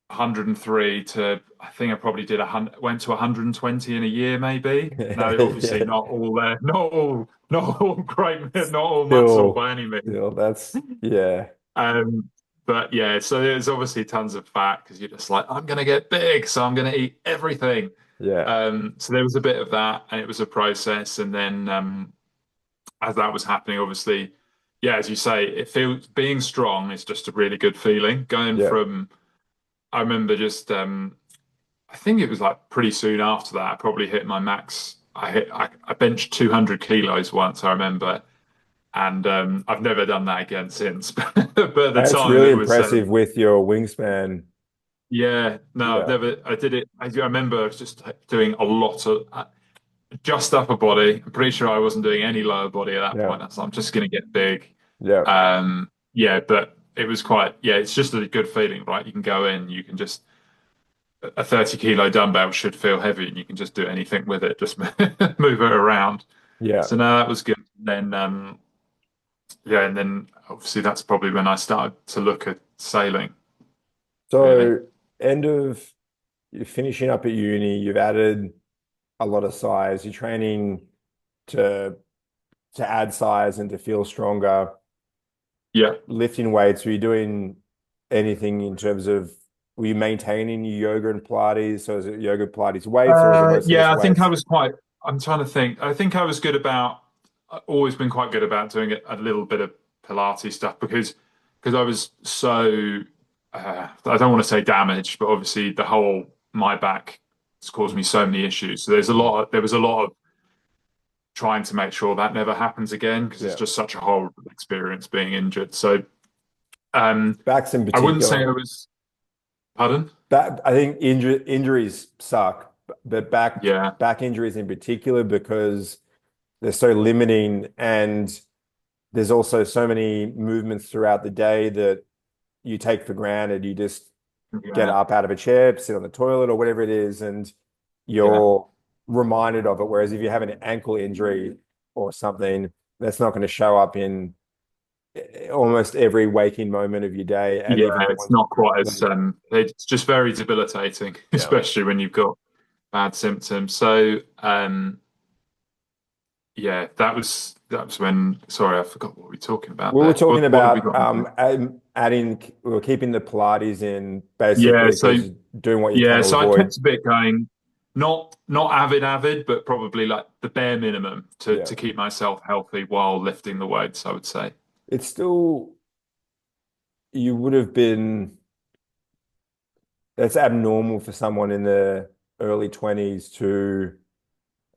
103 to I think I probably did 100, went to 120 in a year, maybe. Now, obviously, Yeah. not all there, not all great, not all muscle Still, by any means. still, that's yeah, Um, but yeah, so there's obviously tons of fat because you're just like, I'm gonna get big, so I'm gonna eat everything. yeah, So there was a bit of that, and it was a process. And then as that was happening, obviously, yeah, as you say, it feels being strong is just a really good feeling. Going yeah. from, I remember just, I think it was like pretty soon after that, I probably hit my max. I benched 200 kilos once, I remember, and I've never done that again since. But at the That's time, really it was, impressive with your wingspan. yeah, no, I've Yeah, never. I did it. I remember just doing a lot of just upper body. I'm pretty sure I wasn't doing any lower body at that yeah, point. I was like, I'm just going to get big. yeah, Yeah, but it was quite, yeah, it's just a good feeling, right? You can go in, you can just, a 30-kilo dumbbell should feel heavy and you can just do anything with it, just move it around. yeah. So no, that was good. Then, yeah, and then obviously that's probably when I started to look at sailing, really. So, end of you're finishing up at uni, you've added a lot of size, you're training to add size and to feel stronger, Yeah. lifting weights. Were you doing anything in terms of were you maintaining your yoga and Pilates? So is it yoga, Pilates weights, or is it mostly just Yeah, I think I weights? was quite, I'm trying to think. I think I was good about, I've always been quite good about doing a little bit of Pilates stuff because I was so, I don't want to say damaged, but obviously the whole, my back has caused me so many issues. So there was a lot of trying to make sure that never happens again because it's Yeah. just such a horrible experience being injured. So, Backs in I wouldn't say particular. I was, pardon? I think injuries suck, but Yeah, back injuries in particular because they're so limiting, and there's also so many movements throughout the day that you take for granted. You just get yeah, up out of a chair, sit on the toilet or whatever it is, and yeah. you're reminded of it. Whereas if you have an ankle injury or something, that's not going to show up in almost every waking moment of your day, and Yeah, even the it's ones not quite as later. it's just very debilitating, Yeah. especially when you've got bad symptoms. So yeah, that was when. Sorry, I forgot what we were talking about We were there. talking What have we about got? adding, we were keeping the Pilates in Yeah, basically so because doing what you can yeah, to so I avoid. kept a bit going, not avid, but probably like the bare minimum to Yeah. to keep myself healthy while lifting the weights, I would say. It's still, you would have been, that's abnormal for someone in the early 20s to,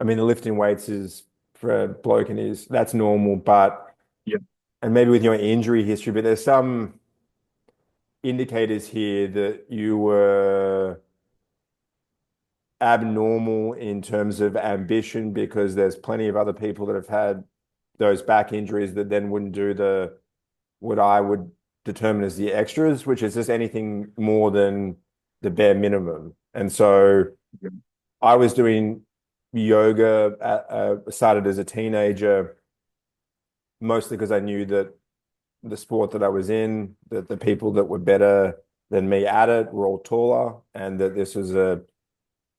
I mean, the lifting weights is for a bloke and is, that's normal, but, Yeah. and maybe with your injury history, but there's some indicators here that you were abnormal in terms of ambition because there's plenty of other people that have had those back injuries that then wouldn't do the what I would determine as the extras, which is just anything more than the bare minimum. And so Yeah. I was doing yoga, started as a teenager, mostly because I knew that the sport that I was in, that the people that were better than me at it were all taller, and that this was a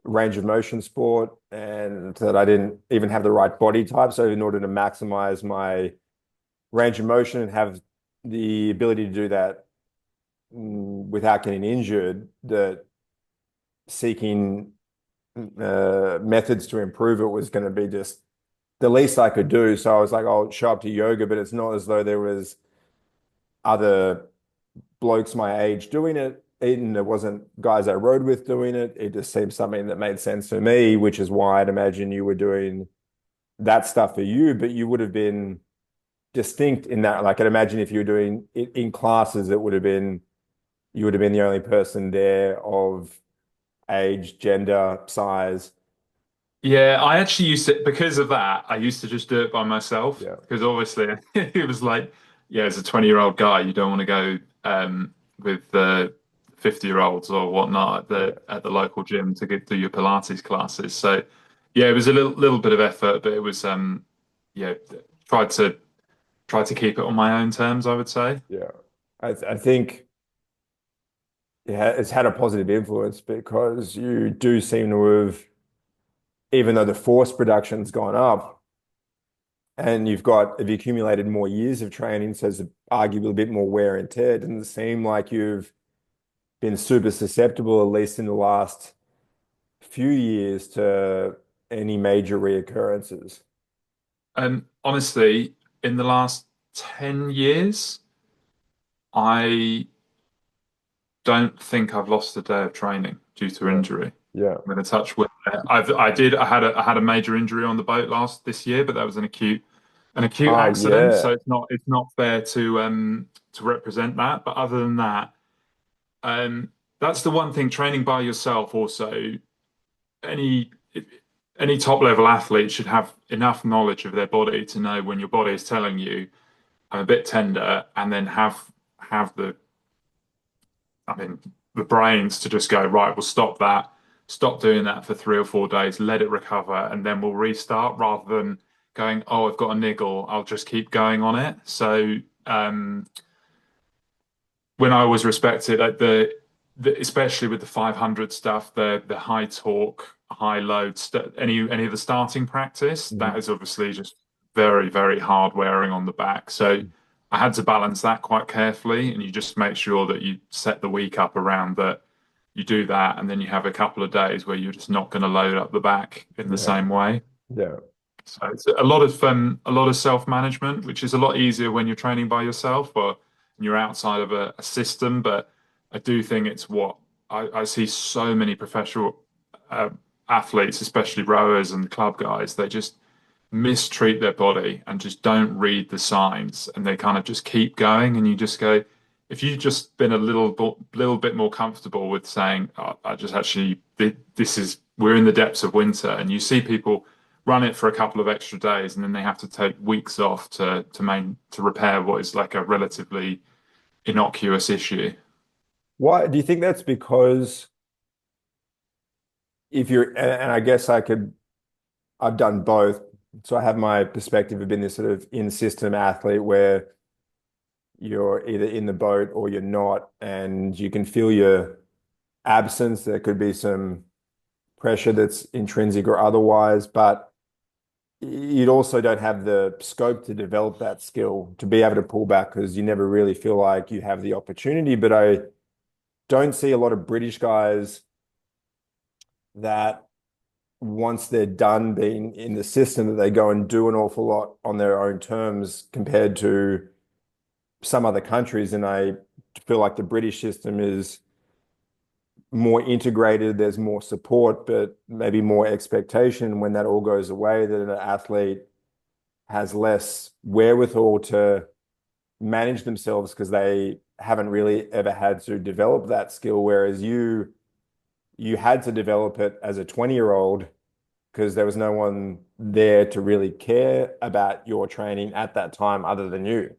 range of motion sport, and that I didn't even have the right body type. So in order to maximize my range of motion and have the ability to do that without getting injured, that seeking methods to improve it was going to be just the least I could do. So I was like, I'll show up to yoga, but it's not as though there was other blokes my age doing it. And there wasn't guys I rode with doing it. It just seemed something that made sense for me, which is why I'd imagine you were doing that stuff for you, but you would have been distinct in that. Like I'd imagine if you were doing it in classes, it would have been you would have been the only person there of age, gender, size. Yeah, I actually used to, because of that, I used to just do it by myself Yeah. because obviously it was like, yeah, as a 20-year-old guy, you don't want to go with the 50-year-olds or whatnot at Yeah. the local gym to do your Pilates classes. So yeah, it was a little bit of effort, but it was yeah, tried to tried to keep it on my own terms, I would say. Yeah. I think it's had a positive influence because you do seem to have, even though the force production's gone up and have accumulated more years of training, so there's arguably a bit more wear and tear. It doesn't seem like you've been super susceptible, at least in the last few years, to any major reoccurrences. And honestly, in the last 10 years, I don't think I've lost a day of training due to Yeah. injury. Yeah. I'm going to touch wood there. I had a major injury on the boat this year, but that was an acute Ah, accident, so yeah. it's not fair to represent that. But other than that, um, that's the one thing. Training by yourself also, any any top level athlete should have enough knowledge of their body to know when your body is telling you I'm a bit tender, and then have the brains to just go, right, we'll stop that, stop doing that for 3 or 4 days, let it recover, and then we'll restart rather than going, oh, I've got a niggle, I'll just keep going on it. So when I was respected at especially with the 500 stuff, the high torque, high load, any of the starting practice, that Mhm. is obviously just very, very hard wearing on the back. So I had to balance that quite carefully, and you just make sure that you set the week up around that. You do that, and then you have a couple of days where you're just not going to load up the back in the Yeah. same way. Yeah. So it's a lot of self-management, which is a lot easier when you're training by yourself or you're outside of a system. But I do think it's what I see so many professional uh, athletes, especially rowers and club guys, they just mistreat their body and just don't read the signs, and they kind of just keep going. And you just go, if you've just been a little bit more comfortable with saying, oh, I just actually this is we're in the depths of winter, and you see people run it for a couple of extra days, and then they have to take weeks off to repair what is like a relatively innocuous issue. Why do you think that's because if you're, and I guess I've done both. So I have my perspective of being this sort of in-system athlete where you're either in the boat or you're not, and you can feel your absence. There could be some pressure that's intrinsic or otherwise, but you also don't have the scope to develop that skill to be able to pull back because you never really feel like you have the opportunity. But I don't see a lot of British guys that once they're done being in the system, that they go and do an awful lot on their own terms compared to some other countries. And I feel like the British system is more integrated, there's more support, but maybe more expectation. When that all goes away, that an athlete has less wherewithal to manage themselves because they haven't really ever had to develop that skill. Whereas you had to develop it as a 20-year-old because there was no one there to really care about your training at that time other than you.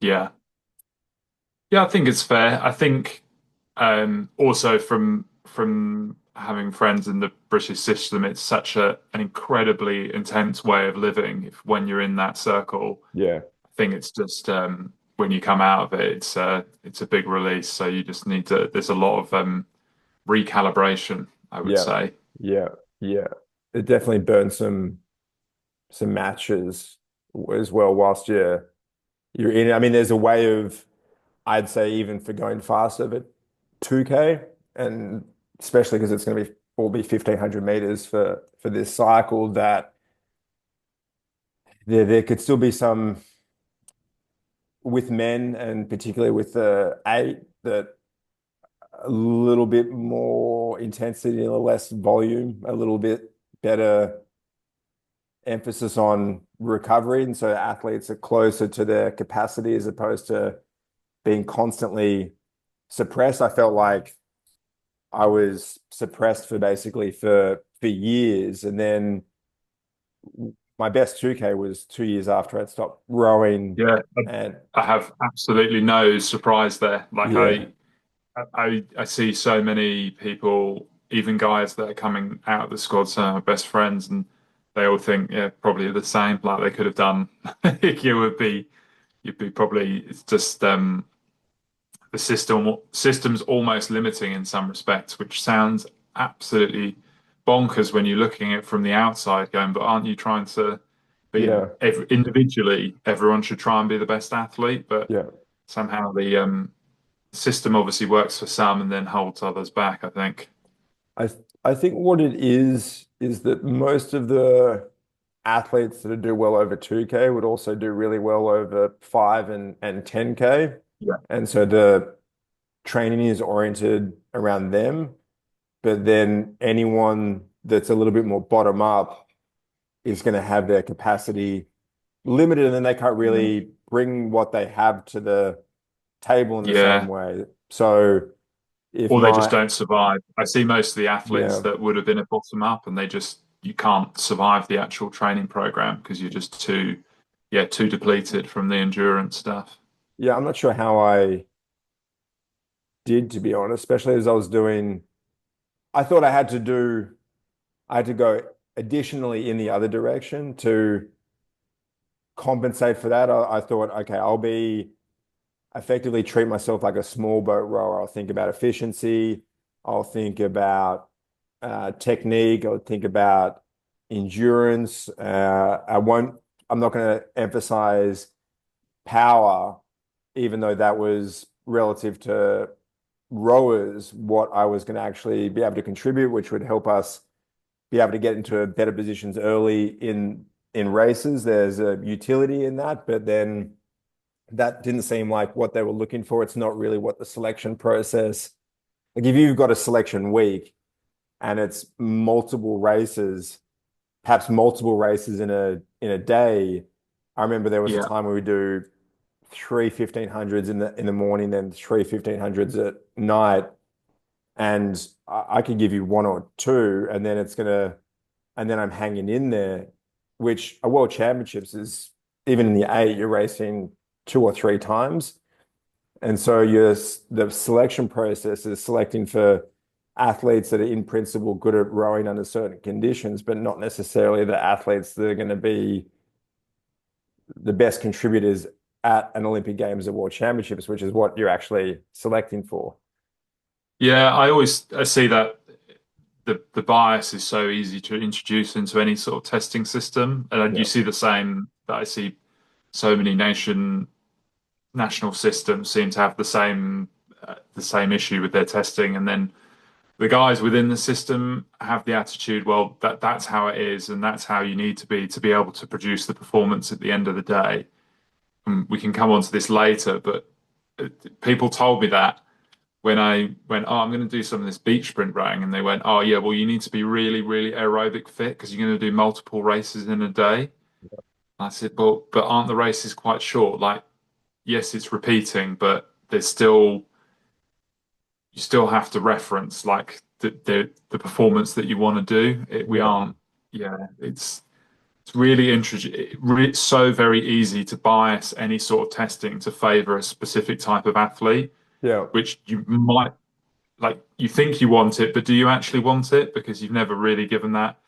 Yeah. Yeah, I think it's fair. I think also from having friends in the British system, it's such an incredibly intense way of living. If when you're in that circle, Yeah, I think it's just when you come out of it, it's a big release. So you just need to. There's a lot of recalibration, I would yeah, say. yeah, yeah. It definitely burned some matches as well whilst you're in it. I mean, there's a way of, I'd say, even for going faster, but 2K, and especially because it's going to be all be 1500 meters for this cycle, that there could still be some with men and particularly with the eight, that a little bit more intensity, a less volume, a little bit better emphasis on recovery. And so athletes are closer to their capacity as opposed to being constantly suppressed. I felt like I was suppressed for basically for years. And then my best 2K was 2 years after I'd stopped rowing. Yeah, And I have absolutely no surprise there. Like yeah, I see so many people, even guys that are coming out of the squad, some of my best friends, and they all think, yeah, probably the same. Like they could have done. You'd be probably. It's just the system's almost limiting in some respects, which sounds absolutely bonkers when you're looking at it from the outside, going, but aren't you trying to be yeah, individually? Everyone should try and be the best athlete, but yeah. somehow the system obviously works for some and then holds others back, I think. I I think what it is that most of the athletes that do well over 2K would also do really well over 5 and 10K. Yeah. And so the training is oriented around them. But then anyone that's a little bit more bottom up is going to have their capacity limited, and then they can't really bring what they have to the table in the same Yeah. way. So if Or they just my, don't survive. I see most of the athletes yeah, that would have been a bottom up and you can't survive the actual training program because you're just too depleted from the endurance stuff. yeah, I'm not sure how I did, to be honest, especially as I was doing, I thought I had to go additionally in the other direction to compensate for that. I thought, okay, I'll be effectively treat myself like a small boat rower. I'll think about efficiency. I'll think about technique. I'll think about endurance. I'm not going to emphasize power, even though that was relative to rowers, what I was going to actually be able to contribute, which would help us be able to get into better positions early in races. There's a utility in that, but then that didn't seem like what they were looking for. It's not really what the selection process, like if you've got a selection week and it's multiple races, perhaps multiple races in a day. I remember there was a Yeah. time where we do three 1500s in the morning, then three 1500s at night. And I could give you one or two, and then and then I'm hanging in there, which a world championships is, even in the eight, you're racing two or three times. And so the selection process is selecting for athletes that are in principle good at rowing under certain conditions, but not necessarily the athletes that are going to be the best contributors at an Olympic Games or World Championships, which is what you're actually selecting for. Yeah, I see that the bias is so easy to introduce into any sort of testing system, and you Yeah. see the same that I see. So many national systems seem to have the same issue with their testing, and then the guys within the system have the attitude, well, that's how it is, and that's how you need to be able to produce the performance at the end of the day. And we can come on to this later, but people told me that when I went, oh, I'm going to do some of this beach sprint rowing, and they went, oh yeah, well, you need to be really, really aerobic fit because you're going to do multiple races in a day. I said, but aren't the races quite short? Like, yes, it's repeating, but there's still you still have to reference like the performance that you want to do. We Yeah. aren't, yeah, it's really it's so very easy to bias any sort of testing to favor a specific type of athlete, Yeah. which you might like you think you want it, but do you actually want it? Because you've never really given that,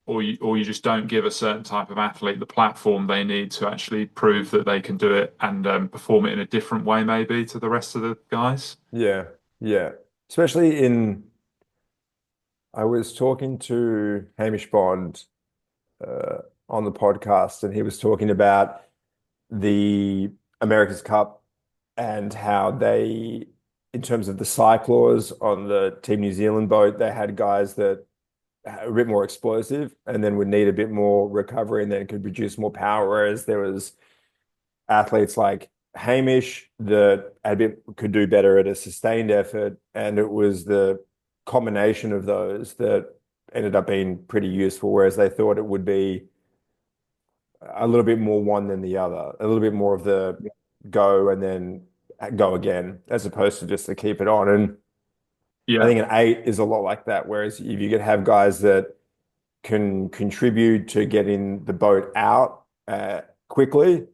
or you just don't give a certain type of athlete the platform they need to actually prove that they can do it and perform it in a different way, maybe to the rest of the guys. Yeah. Yeah. Especially I was talking to Hamish Bond uh, on the podcast, and he was talking about the America's Cup and how they, in terms of the cyclors on the Team New Zealand boat, they had guys that are a bit more explosive and then would need a bit more recovery and then could produce more power. Whereas there was athletes like Hamish that could do better at a sustained effort, and it was the combination of those that ended up being pretty useful. Whereas they thought it would be a little bit more one than the other, a little bit more of the go and then go again, as opposed to just to keep it on. And I Yeah, think an eight is a lot like that. Whereas if you could have guys that can contribute to getting the boat out quickly,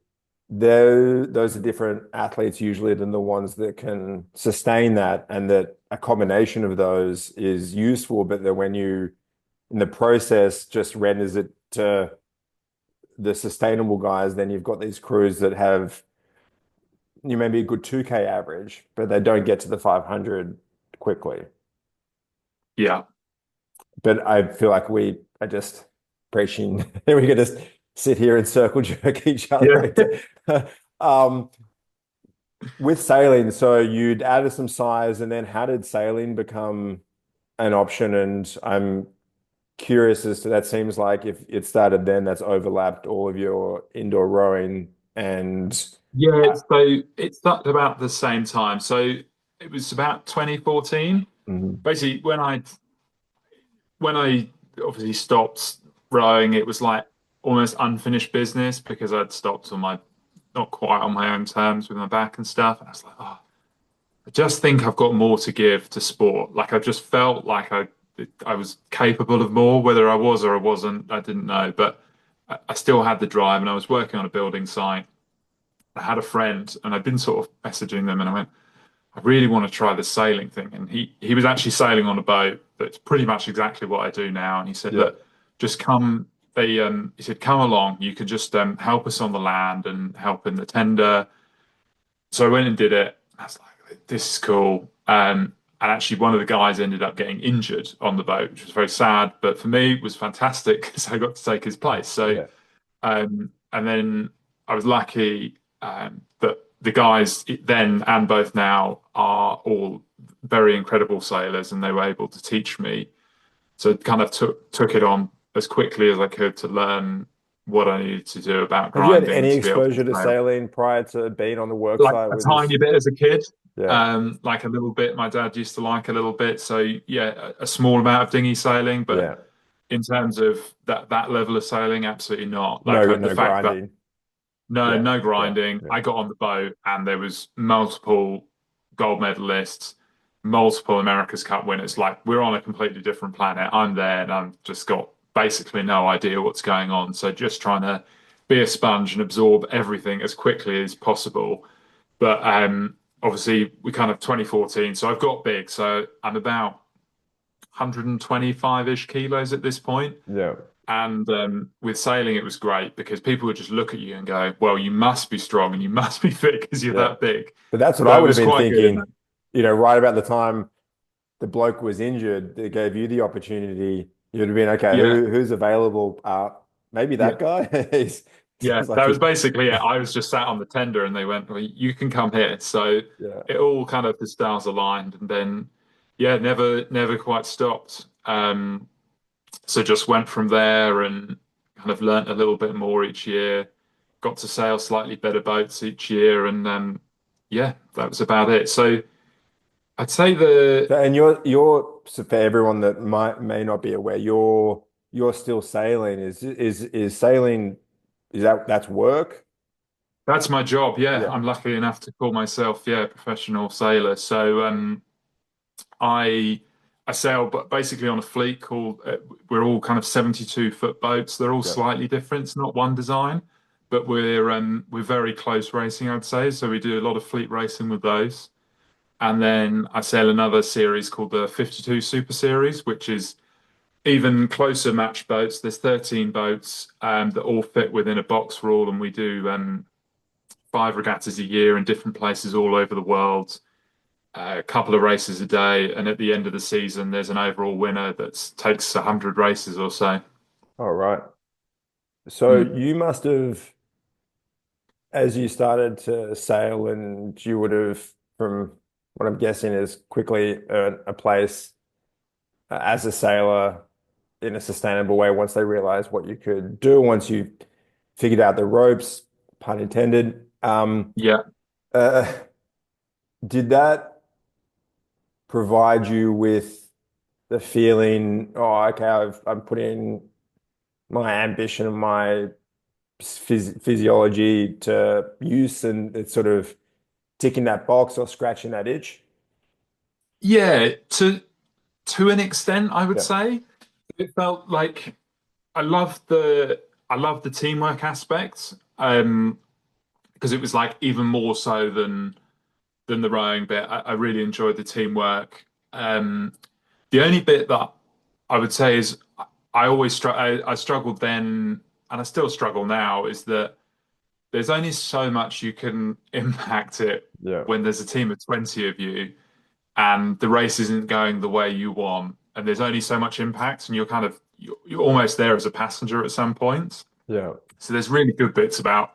those are different athletes usually than the ones that can sustain that, and that a combination of those is useful, but that when you in the process just renders it to the sustainable guys, then you've got these crews that have you maybe a good 2K average, but they don't get to the 500 quickly. yeah, But I feel like we are just preaching. We could just sit here and circle jerk each yeah, other. Um, with sailing, so you'd added some size, and then how did sailing become an option? And I'm curious as to that seems like if it started then, that's overlapped all of your indoor rowing and yeah. So it started about the same time. So it was about 2014. Mhm. Basically, when I obviously stopped rowing, it was like almost unfinished business because I'd stopped on my not quite on my own terms with my back and stuff. And I was like, oh, I just think I've got more to give to sport. Like I just felt like I was capable of more, whether I was or I wasn't, I didn't know. But I still had the drive, and I was working on a building site. I had a friend, and I'd been sort of messaging them, and I went, I really want to try this sailing thing. And he was actually sailing on a boat that's pretty much exactly what I do now. And he said, Yeah. look, just come. He said, come along. You could just help us on the land and help in the tender. So I went and did it. I was like, this is cool. And actually, one of the guys ended up getting injured on the boat, which was very sad. But for me, it was fantastic because I got to take his place. So, Yeah. and then I was lucky that the guys then and both now are all very incredible sailors, and they were able to teach me. So it kind of took it on as quickly as I could to learn what I needed to do about Have you had grinding any to be able to exposure to sail. sailing prior to being on the work Like site a with tiny this? bit as a kid, Yeah. like a little bit. My dad used to like a little bit, so yeah, a small amount of dinghy sailing, but Yeah. in terms of that level of sailing, absolutely not. Like No, the no fact that grinding. no, Yeah. no Yeah. grinding. Yeah. I got on the boat and there was multiple gold medalists, multiple America's Cup winners. Like we're on a completely different planet. I'm there and I've just got basically no idea what's going on. So just trying to be a sponge and absorb everything as quickly as possible. But obviously we kind of 2014. So I've got big. So I'm about 125-ish kilos at this point. Yeah. And with sailing, it was great because people would just look at you and go, "Well, you must be strong and you must be fit because you're Yeah. that big." But that's what So I it would have was been quite good in thinking, that. right about the time the bloke was injured that gave you the opportunity, you'd have been okay. Yeah, Who's available? Maybe yeah, that guy. He's yeah. seems like That was he. basically it. I was just sat on the tender, and they went, "Well, you can come here." So Yeah. it all kind of the stars aligned, and then yeah, never quite stopped. So just went from there and kind of learnt a little bit more each year. Got to sail slightly better boats each year, and yeah, that was about it. So I'd say So, and you're so for everyone that might may not be aware, you're still sailing. Is sailing that's work? that's my job. Yeah, Yeah. I'm lucky enough to call myself a professional sailor. So I I sail, but basically on a fleet called we're all kind of 72-foot boats. They're all Yeah. slightly different. It's not one design, but we're very close racing, I'd say. So we do a lot of fleet racing with those. And then I sail another series called the 52 Super Series, which is even closer match boats. There's 13 boats that all fit within a box rule, and we do 5 regattas a year in different places all over the world, a couple of races a day, and at the end of the season, there's an overall winner that takes 100 races or so. All right. So Mm. you must have, as you started to sail, and you would have, from what I'm guessing, is quickly earned a place as a sailor in a sustainable way once they realized what you could do, once you figured out the ropes, pun intended. Yeah. Uh, did that provide you with the feeling, oh, okay, I'm putting my ambition and my physiology to use, and it's sort of ticking that box or scratching that itch? Yeah, to an extent, I would Yeah, say. It felt like I loved the I loved the teamwork aspect. Because it was like even more so than the rowing bit. I really enjoyed the teamwork. The only bit that I would say is I struggled then, and I still struggle now, is that there's only so much you can impact it yeah, when there's a team of 20 of you and the race isn't going the way you want, and there's only so much impact, and you're almost there as a passenger at some point. yeah, So there's really good bits about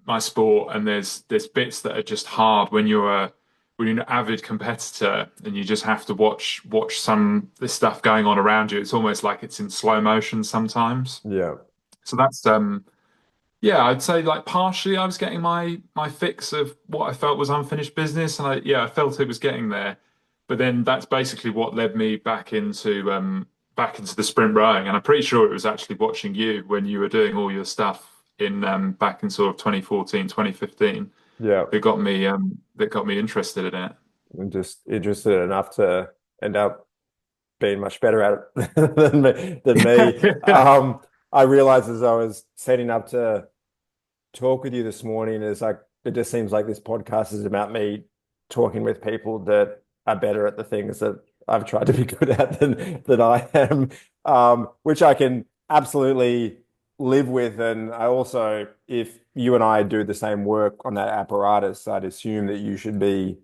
my sport, and there's bits that are just hard when you're an avid competitor and you just have to watch some this stuff going on around you. It's almost like it's in slow motion sometimes. yeah, So that's yeah, I'd say like partially I was getting my fix of what I felt was unfinished business, and I felt it was getting there. But then that's basically what led me back into the sprint rowing, and I'm pretty sure it was actually watching you when you were doing all your stuff in back in sort of 2014, 2015 yeah. that got me interested in it. I'm just interested enough to end up being much better at it than me. I realized as I was setting up to talk with you this morning, is like it just seems like this podcast is about me talking with people that are better at the things that I've tried to be good at than I am, which I can absolutely live with. And I also, if you and I do the same work on that apparatus, I'd assume that you should be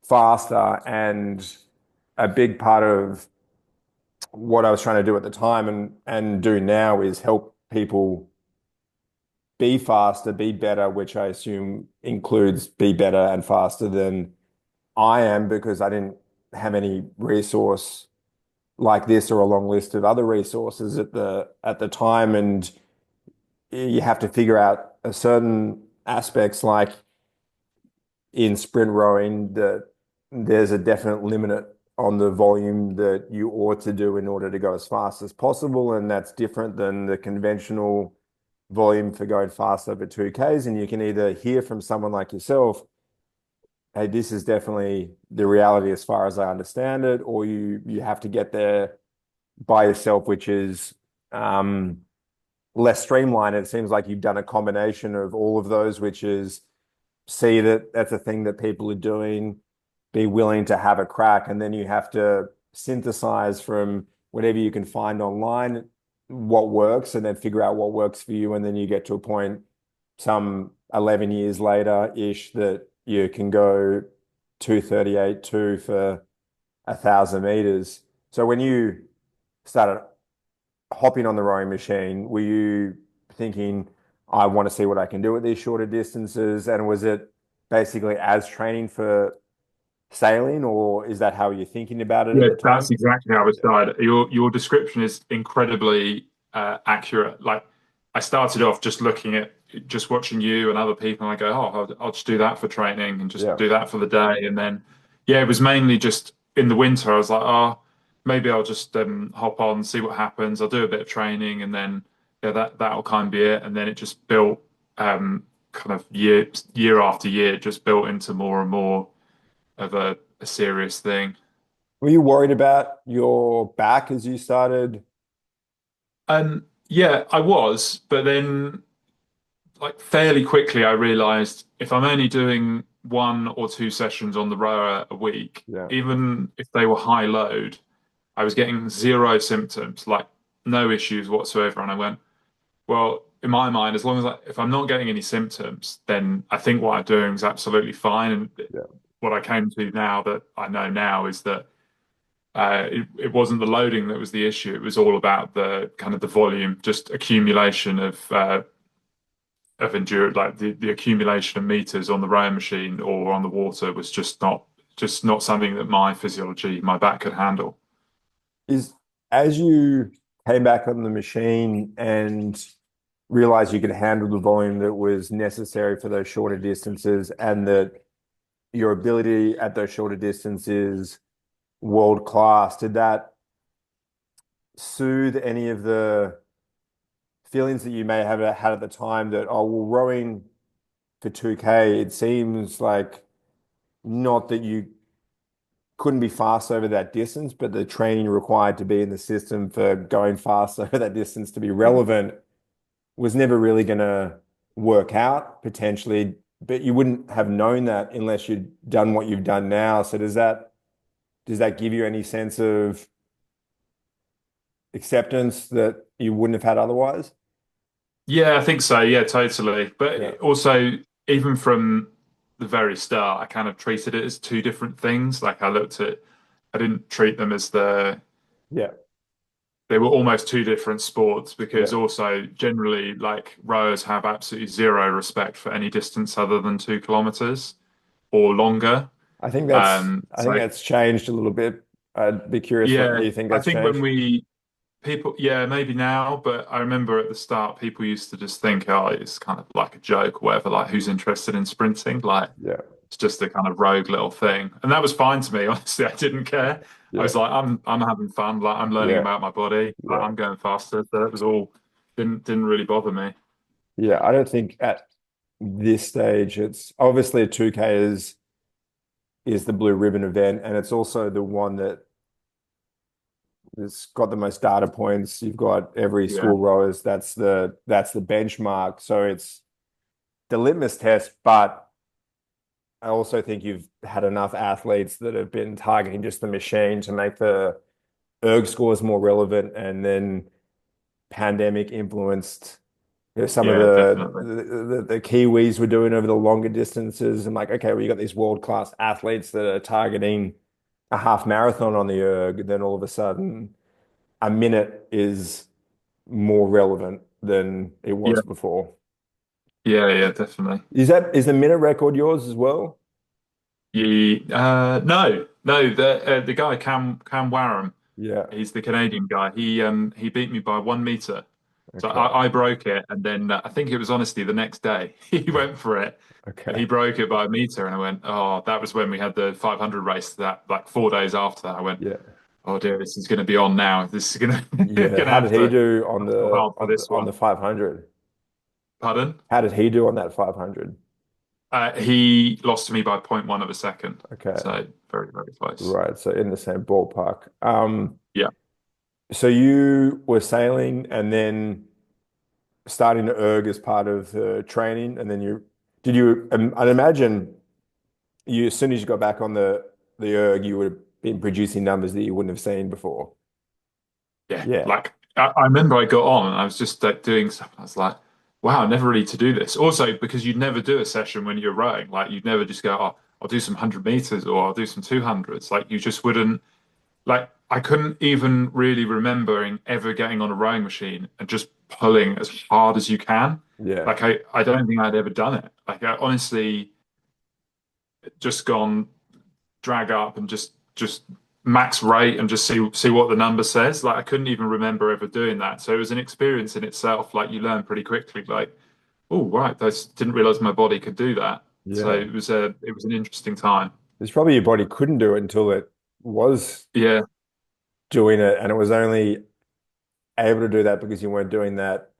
faster. And a big part of what I was trying to do at the time and do now is help people be faster, be better, which I assume includes be better and faster than I am, because I didn't have any resource like this or a long list of other resources at the time. And you have to figure out a certain aspects, like in sprint rowing, that there's a definite limit on the volume that you ought to do in order to go as fast as possible. And that's different than the conventional volume for going fast over 2Ks. And you can either hear from someone like yourself, hey, this is definitely the reality as far as I understand it, or you have to get there by yourself, which is less streamlined. It seems like you've done a combination of all of those, which is see that that's a thing that people are doing, be willing to have a crack, and then you have to synthesize from whatever you can find online what works, and then figure out what works for you. And then you get to a point some 11 years later ish that you can go 2:38.2 for 1,000 meters. So when you started hopping on the rowing machine, were you thinking, I want to see what I can do at these shorter distances? And was it basically as training for sailing, or is that how you're thinking about it at Yeah, the that's time? exactly how it Yeah. started. Your description is incredibly accurate. Like I started off just looking at just watching you and other people, and I go, oh, I'll just do that for training and just Yeah. do that for the day. And then, yeah, it was mainly just in the winter. I was like, oh, maybe I'll just hop on, see what happens. I'll do a bit of training, and then yeah, that'll kind of be it. And then it just built kind of year after year, it just built into more and more of a serious thing. Were you worried about your back as you started? Yeah, I was, but then like fairly quickly I realized if I'm only doing one or two sessions on the rower a week, Yeah. even if they were high load, I was getting zero symptoms, like no issues whatsoever. And I went, well, in my mind, as long as if I'm not getting any symptoms, then I think what I'm doing is absolutely fine. And Yeah. what I came to now that I know now is that it wasn't the loading that was the issue. It was all about the kind of the volume, just accumulation of endurance, like the accumulation of meters on the rowing machine or on the water was just not something that my physiology, my back could handle. Is as you came back on the machine and realized you could handle the volume that was necessary for those shorter distances and that your ability at those shorter distances world class, did that soothe any of the feelings that you may have had at the time that, oh, well, rowing for 2K, it seems like not that you couldn't be fast over that distance, but the training required to be in the system for going fast over that distance to be Yeah. relevant was never really going to work out potentially, but you wouldn't have known that unless you'd done what you've done now. So does that give you any sense of acceptance that you wouldn't have had otherwise? Yeah, I think so. Yeah, totally. Yeah. But also, even from the very start, I kind of treated it as two different things. Like I didn't treat them as Yeah. they were almost two different sports because Yeah. also generally like rowers have absolutely zero respect for any distance other than 2 kilometers or longer. I think that's Um, I so think that's changed a little bit. I'd be curious what yeah, you think I that's think when changed. we people, yeah, maybe now, but I remember at the start people used to just think, oh, it's kind of like a joke or whatever, like who's interested in sprinting? Like Yeah. it's just a kind of rogue little thing. And that was fine to me, honestly. I didn't care. I Yeah. was like, I'm having fun, like I'm learning Yeah. about my body, like, Yeah. I'm going faster. So that was all didn't really bother me. Yeah. I don't think at this stage it's obviously a 2K is the blue ribbon event, and it's also the one that has got the most data points. You've got every Yeah. school rowers. That's the benchmark. So it's the litmus test, but I also think you've had enough athletes that have been targeting just the machine to make the erg scores more relevant, and then pandemic influenced some of Yeah, definitely. the Kiwis were doing over the longer distances. And like, okay, well, you got these world-class athletes that are targeting a half marathon on the erg, then all of a sudden a minute is more relevant than it Yeah. was before. Yeah, definitely. Is the minute record yours as well? No, the guy Cam Wareham, Yeah. he's the Canadian guy. He beat me by 1 meter. So Okay. I broke it, and then I think it was honestly the next day he went for it, and he Okay. broke it by 1 meter. And I went, oh, that was when we had the 500 race. That like 4 days after that, I went, Yeah. oh dear, this is going to be on now. This is going to Yeah. gonna How did have he to do on go the hard for on this the on the one. 500? Pardon? How did he do on that 500? He lost to me by zero point 0.1 of a second, Okay. so very very close. Right. So in the same ballpark. Yeah. So you were sailing and then starting to erg as part of the training, and then I'd imagine as soon as you got back on the erg, you would have been producing numbers that you wouldn't have seen before. Yeah, Yeah. like I remember I got on and I was just like doing stuff. And I was like, wow, I never really to do this. Also, because you'd never do a session when you're rowing, like you'd never just go, oh, I'll do some 100 meters or I'll do some 200s. Like you just wouldn't. like I couldn't even really remembering ever getting on a rowing machine and just pulling as hard as you can. Yeah. Like I don't think I'd ever done it. Like I honestly just gone drag up and just max rate and just see what the number says. Like I couldn't even remember ever doing that. So it was an experience in itself. Like you learn pretty quickly. Like, oh right, I didn't realize my body could do that. So Yeah. it was an interesting time. It's probably your body couldn't do it until it was Yeah, doing it, and it was only able to do that because you weren't doing that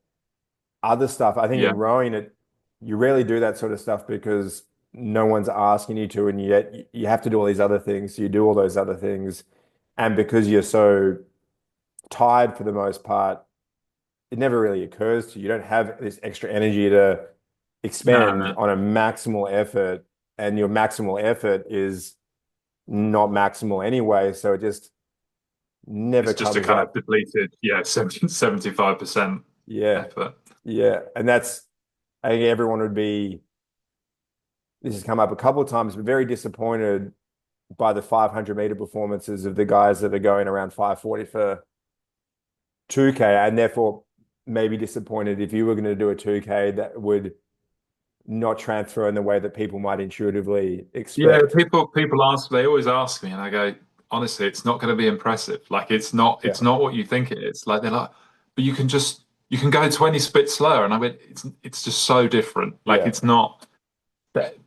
other stuff. I think yeah, in rowing it, you rarely do that sort of stuff because no one's asking you to, and yet you have to do all these other things. So you do all those other things, and because you're so tired for the most part, it never really occurs to you. You don't have this extra energy to no, expend no. on a maximal effort, and your maximal effort is not maximal anyway, so it just never It's just a comes kind of up. depleted, yeah, 75% Yeah, effort. yeah, and that's I think everyone would be. This has come up a couple of times, but very disappointed by the 500-meter performances of the guys that are going around 540 for 2K, and therefore maybe disappointed if you were going to do a 2K that would not transfer in the way that people might intuitively Yeah, expect. they always ask me, and I go, honestly, it's not going to be impressive. Like Yeah, it's not what you think it is. Like they're like, but you can go 20 spits slower, and I went, it's just so different. Like yeah, it's not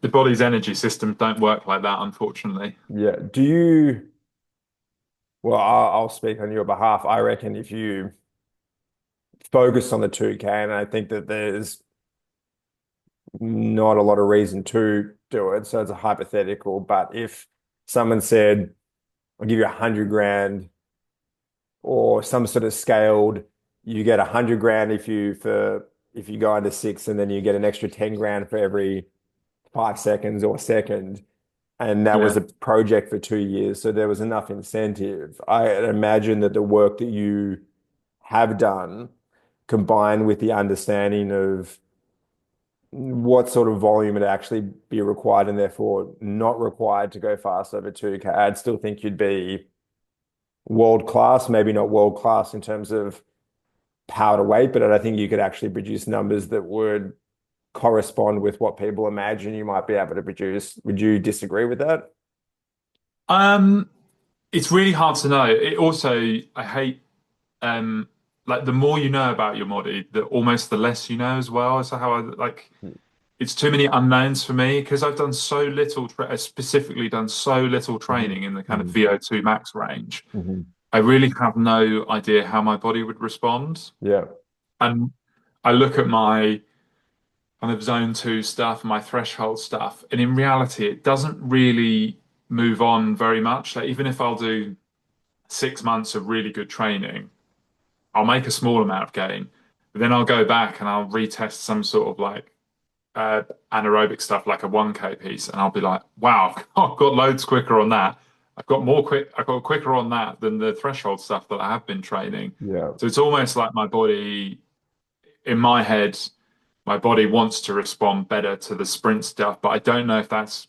the body's energy systems don't work like that, unfortunately. yeah. Well, I'll speak on your behalf. I reckon if you focus on the 2K, and I think that there's not a lot of reason to do it, so it's a hypothetical, but if someone said, I'll give you 100 grand or some sort of scaled, you get 100 grand if you go under six, and then you get an extra 10 grand for every 5 seconds or second. And that was Yeah. a project for 2 years. So there was enough incentive. I imagine that the work that you have done, combined with the understanding of what sort of volume would actually be required and therefore not required to go fast over 2K, I'd still think you'd be world class, maybe not world class in terms of power to weight, but I think you could actually produce numbers that would correspond with what people imagine you might be able to produce. Would you disagree with that? Um, it's really hard to know. It also, I hate um like the more you know about your body, the almost the less you know as well. So how I like it's too many unknowns for me because I've done so little, specifically done so little Mhm. training in the kind of Mhm. VO2 max range. Mhm. I really have no idea how my body would respond. Yeah. And I look at my kind of zone two stuff, my threshold stuff, and in reality, it doesn't really move on very much. Like even if I'll do 6 months of really good training, I'll make a small amount of gain, but then I'll go back and I'll retest some sort of like uh, anaerobic stuff like a 1K piece, and I'll be like, wow, I've got loads quicker on that. I've got quicker on that than the threshold stuff that I have been training. Yeah. So it's almost like my body, in my head, my body wants to respond better to the sprint stuff, but I don't know if that's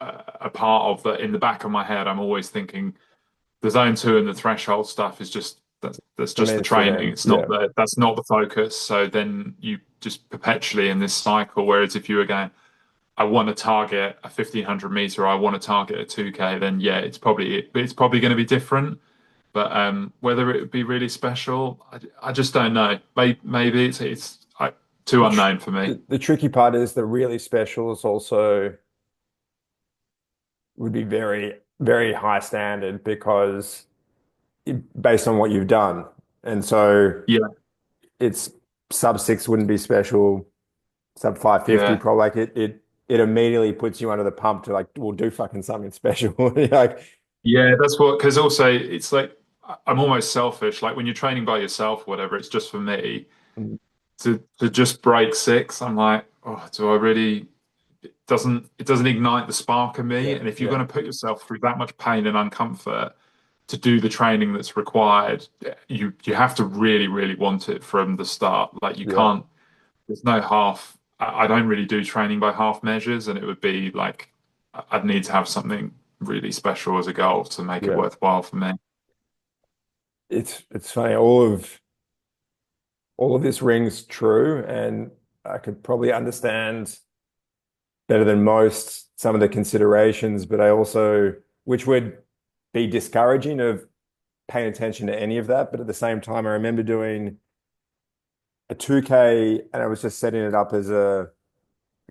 a part of the, in the back of my head, I'm always thinking the zone two and the threshold stuff is just that's The just the means to an training. end. It's not Yeah. the that's not the focus. So then you just perpetually in this cycle. Whereas if you were going, I want to target a 1500 meter, or I want to target a 2K, then yeah, it's probably going to be different. But whether it would be really special, I just don't know. Maybe too The, tr unknown for me. the tricky part is the really specials also would be very, very high standard because based on what you've done. And so Yeah, it's sub six wouldn't be special, sub 550 yeah, probably like it immediately puts you under the pump to like, we'll do fucking something special. Like, yeah. That's what because also it's like I'm almost selfish. Like when you're training by yourself, or whatever, it's just for me to just break six. I'm like, oh, do I really? It doesn't ignite the spark in me. yeah, And if you're yeah, going to put yourself through that much pain and uncomfort to do the training that's required, you have to really, really want it from the start. Like you yeah. can't. There's no half. I don't really do training by half measures, and it would be like I'd need to have something. really special as a goal to make it Yeah. worthwhile for me. It's funny, all of this rings true, and I could probably understand better than most some of the considerations, but I also, which would be discouraging of paying attention to any of that. But at the same time, I remember doing a 2K and I was just setting it up as like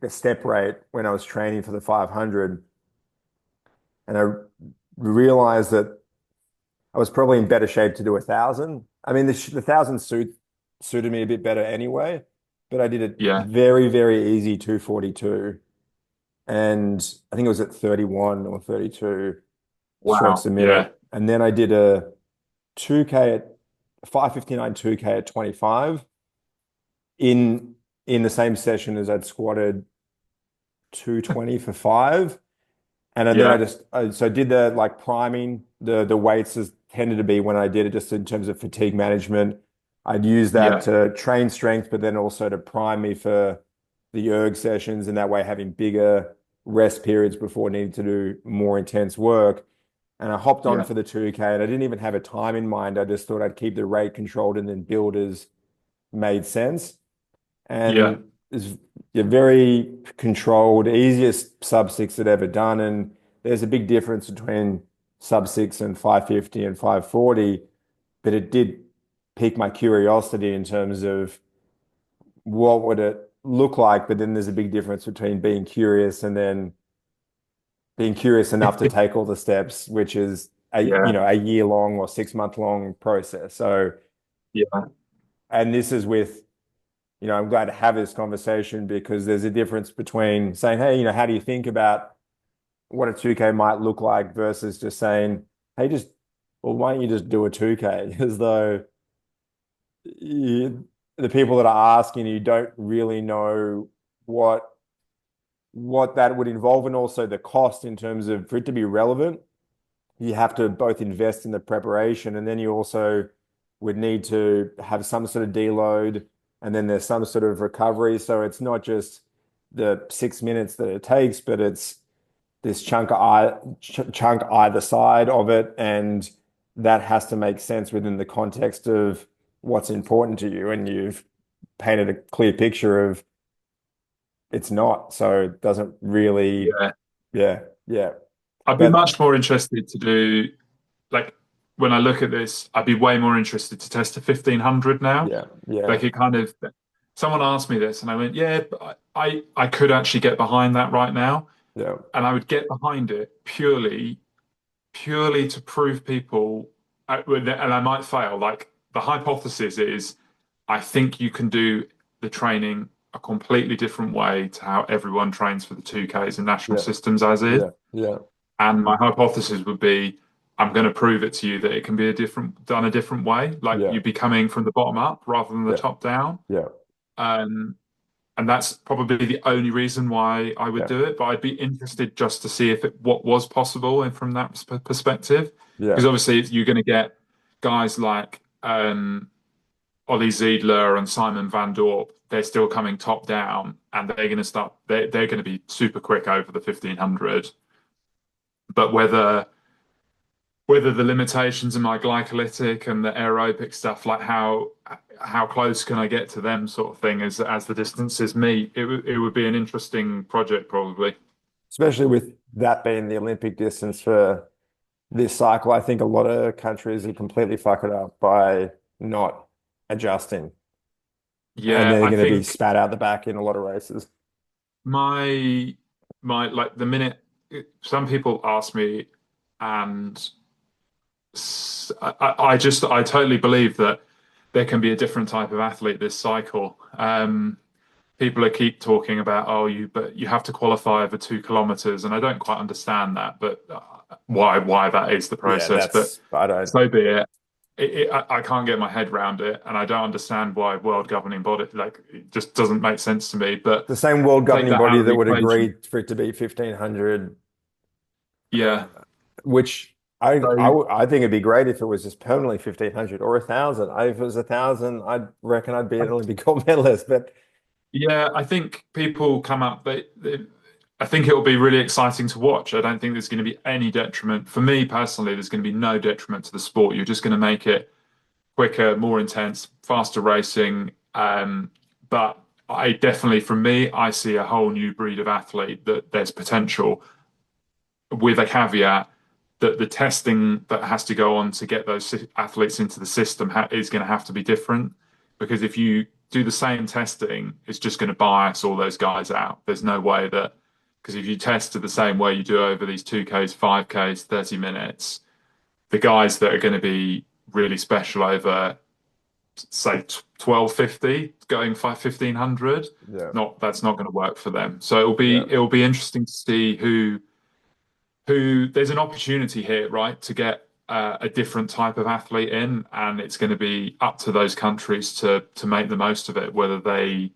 a step rate when I was training for the 500. And I realized that I was probably in better shape to do 1,000. I mean, the 1,000 suited me a bit better anyway, but I did a Yeah. very, very easy 242. And I think it was at 31 or 32 strokes Wow. a Yeah. minute. And then I did a 2K at 5:59 2K at 25 in in the same session as I'd squatted 220 for five. And then Yeah. so I did the like priming, the weights as tended to be when I did it, just in terms of fatigue management. I'd use that Yeah. to train strength, but then also to prime me for the erg sessions, and that way having bigger rest periods before needing to do more intense work. And I hopped on Yeah. for the 2K, and I didn't even have a time in mind. I just thought I'd keep the rate controlled and then build as made sense. Yeah. And it's a very controlled, easiest sub six I'd ever done. And there's a big difference between sub six and 550 and 540, but it did pique my curiosity in terms of what would it look like. But then there's a big difference between being curious and then being curious enough to take all the steps, which is Yeah. a year long or 6 month long process. So, Yeah. and this is with, I'm glad to have this conversation because there's a difference between saying, hey, how do you think about what a 2K might look like versus just saying, hey, well, why don't you just do a 2K? As though the people that are asking you don't really know what that would involve, and also the cost in terms of for it to be relevant. You have to both invest in the preparation, and then you also would need to have some sort of deload, and then there's some sort of recovery. So it's not just the 6 minutes that it takes, but it's this chunk either side of it, and that has to make sense within the context of what's important to you. And you've painted a clear picture of it's not, so it doesn't really, Yeah. yeah, yeah, I'd be but much more interested to do like when I look at this, I'd be way more interested to test a 1500 now. yeah, yeah, Like it kind of someone asked me this and I went, yeah, but I could actually get behind that right now. yeah, And I would get behind it purely to prove people and I might fail. Like the hypothesis is I think you can do the training a completely different way to how everyone trains for the 2Ks in national yeah, systems as is. yeah, yeah, And my hypothesis would be, I'm going to prove it to you that it can be done a different way. Like yeah, you'd be coming from the bottom up rather than the yeah, top down. yeah, Um, and that's probably the only reason why I would yeah, do it. But I'd be interested just to see if what was possible and from that perspective. yeah, Because obviously you're going to get guys like Ollie Ziedler and Simon Van Dorp. They're still coming top down, and they're going to start. They're going to be super quick over the 1500. But whether the limitations in my glycolytic and the aerobic stuff, like how close can I get to them, sort of thing, as the distances meet, it would be an interesting project probably. especially with that being the Olympic distance for this cycle. I think a lot of countries have completely fucked it up by not adjusting, and Yeah, they're I going to be think spat out the back in a lot of races. my my like the minute some people ask me, and I totally believe that there can be a different type of athlete this cycle. People are keep talking about, oh, but you have to qualify over 2 kilometers, and I don't quite understand that, but why that is the Yeah, process. But I don't. so be it. I can't get my head around it, and I don't understand why world governing body like it just doesn't make sense to me. But The same world take governing that out body of the that would equation. agree for it to be 1,500, Yeah. which So I think it'd be great if it was just permanently 1,500 or 1,000. If it was 1,000, I'd reckon I'd be an Olympic gold medalist. But yeah, I think people come up. I think it will be really exciting to watch. I don't think there's going to be any detriment. For me personally, there's going to be no detriment to the sport. You're just going to make it quicker, more intense, faster racing. But I definitely, from me, I see a whole new breed of athlete that there's potential with a caveat that the testing that has to go on to get those athletes into the system is going to have to be different. Because if you do the same testing, it's just going to bias all those guys out. There's no way that, because if you test it the same way you do over these 2Ks, 5Ks, 30 minutes, the guys that are going to be really special over, say, 1250 going 1500, Yeah. not that's not going to work for them. So Yeah. it'll be interesting to see who there's an opportunity here, right, to get a different type of athlete in, and it's going to be up to those countries to make the most of it, whether they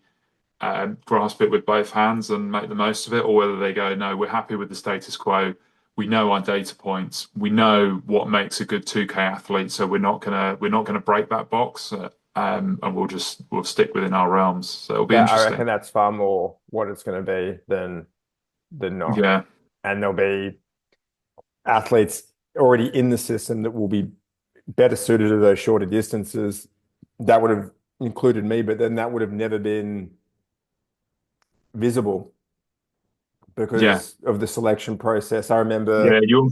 grasp it with both hands and make the most of it, or whether they go, no, we're happy with the status quo. We know our data points. We know what makes a good 2K athlete, so we're not gonna break that box, and we'll stick within our realms. So it'll be That I reckon interesting. that's far more what it's going to be than not. Yeah, And there'll be athletes already in the system that will be better suited to those shorter distances. That would have included me, but then that would have never been visible yeah, because of the selection process. I yeah. remember, You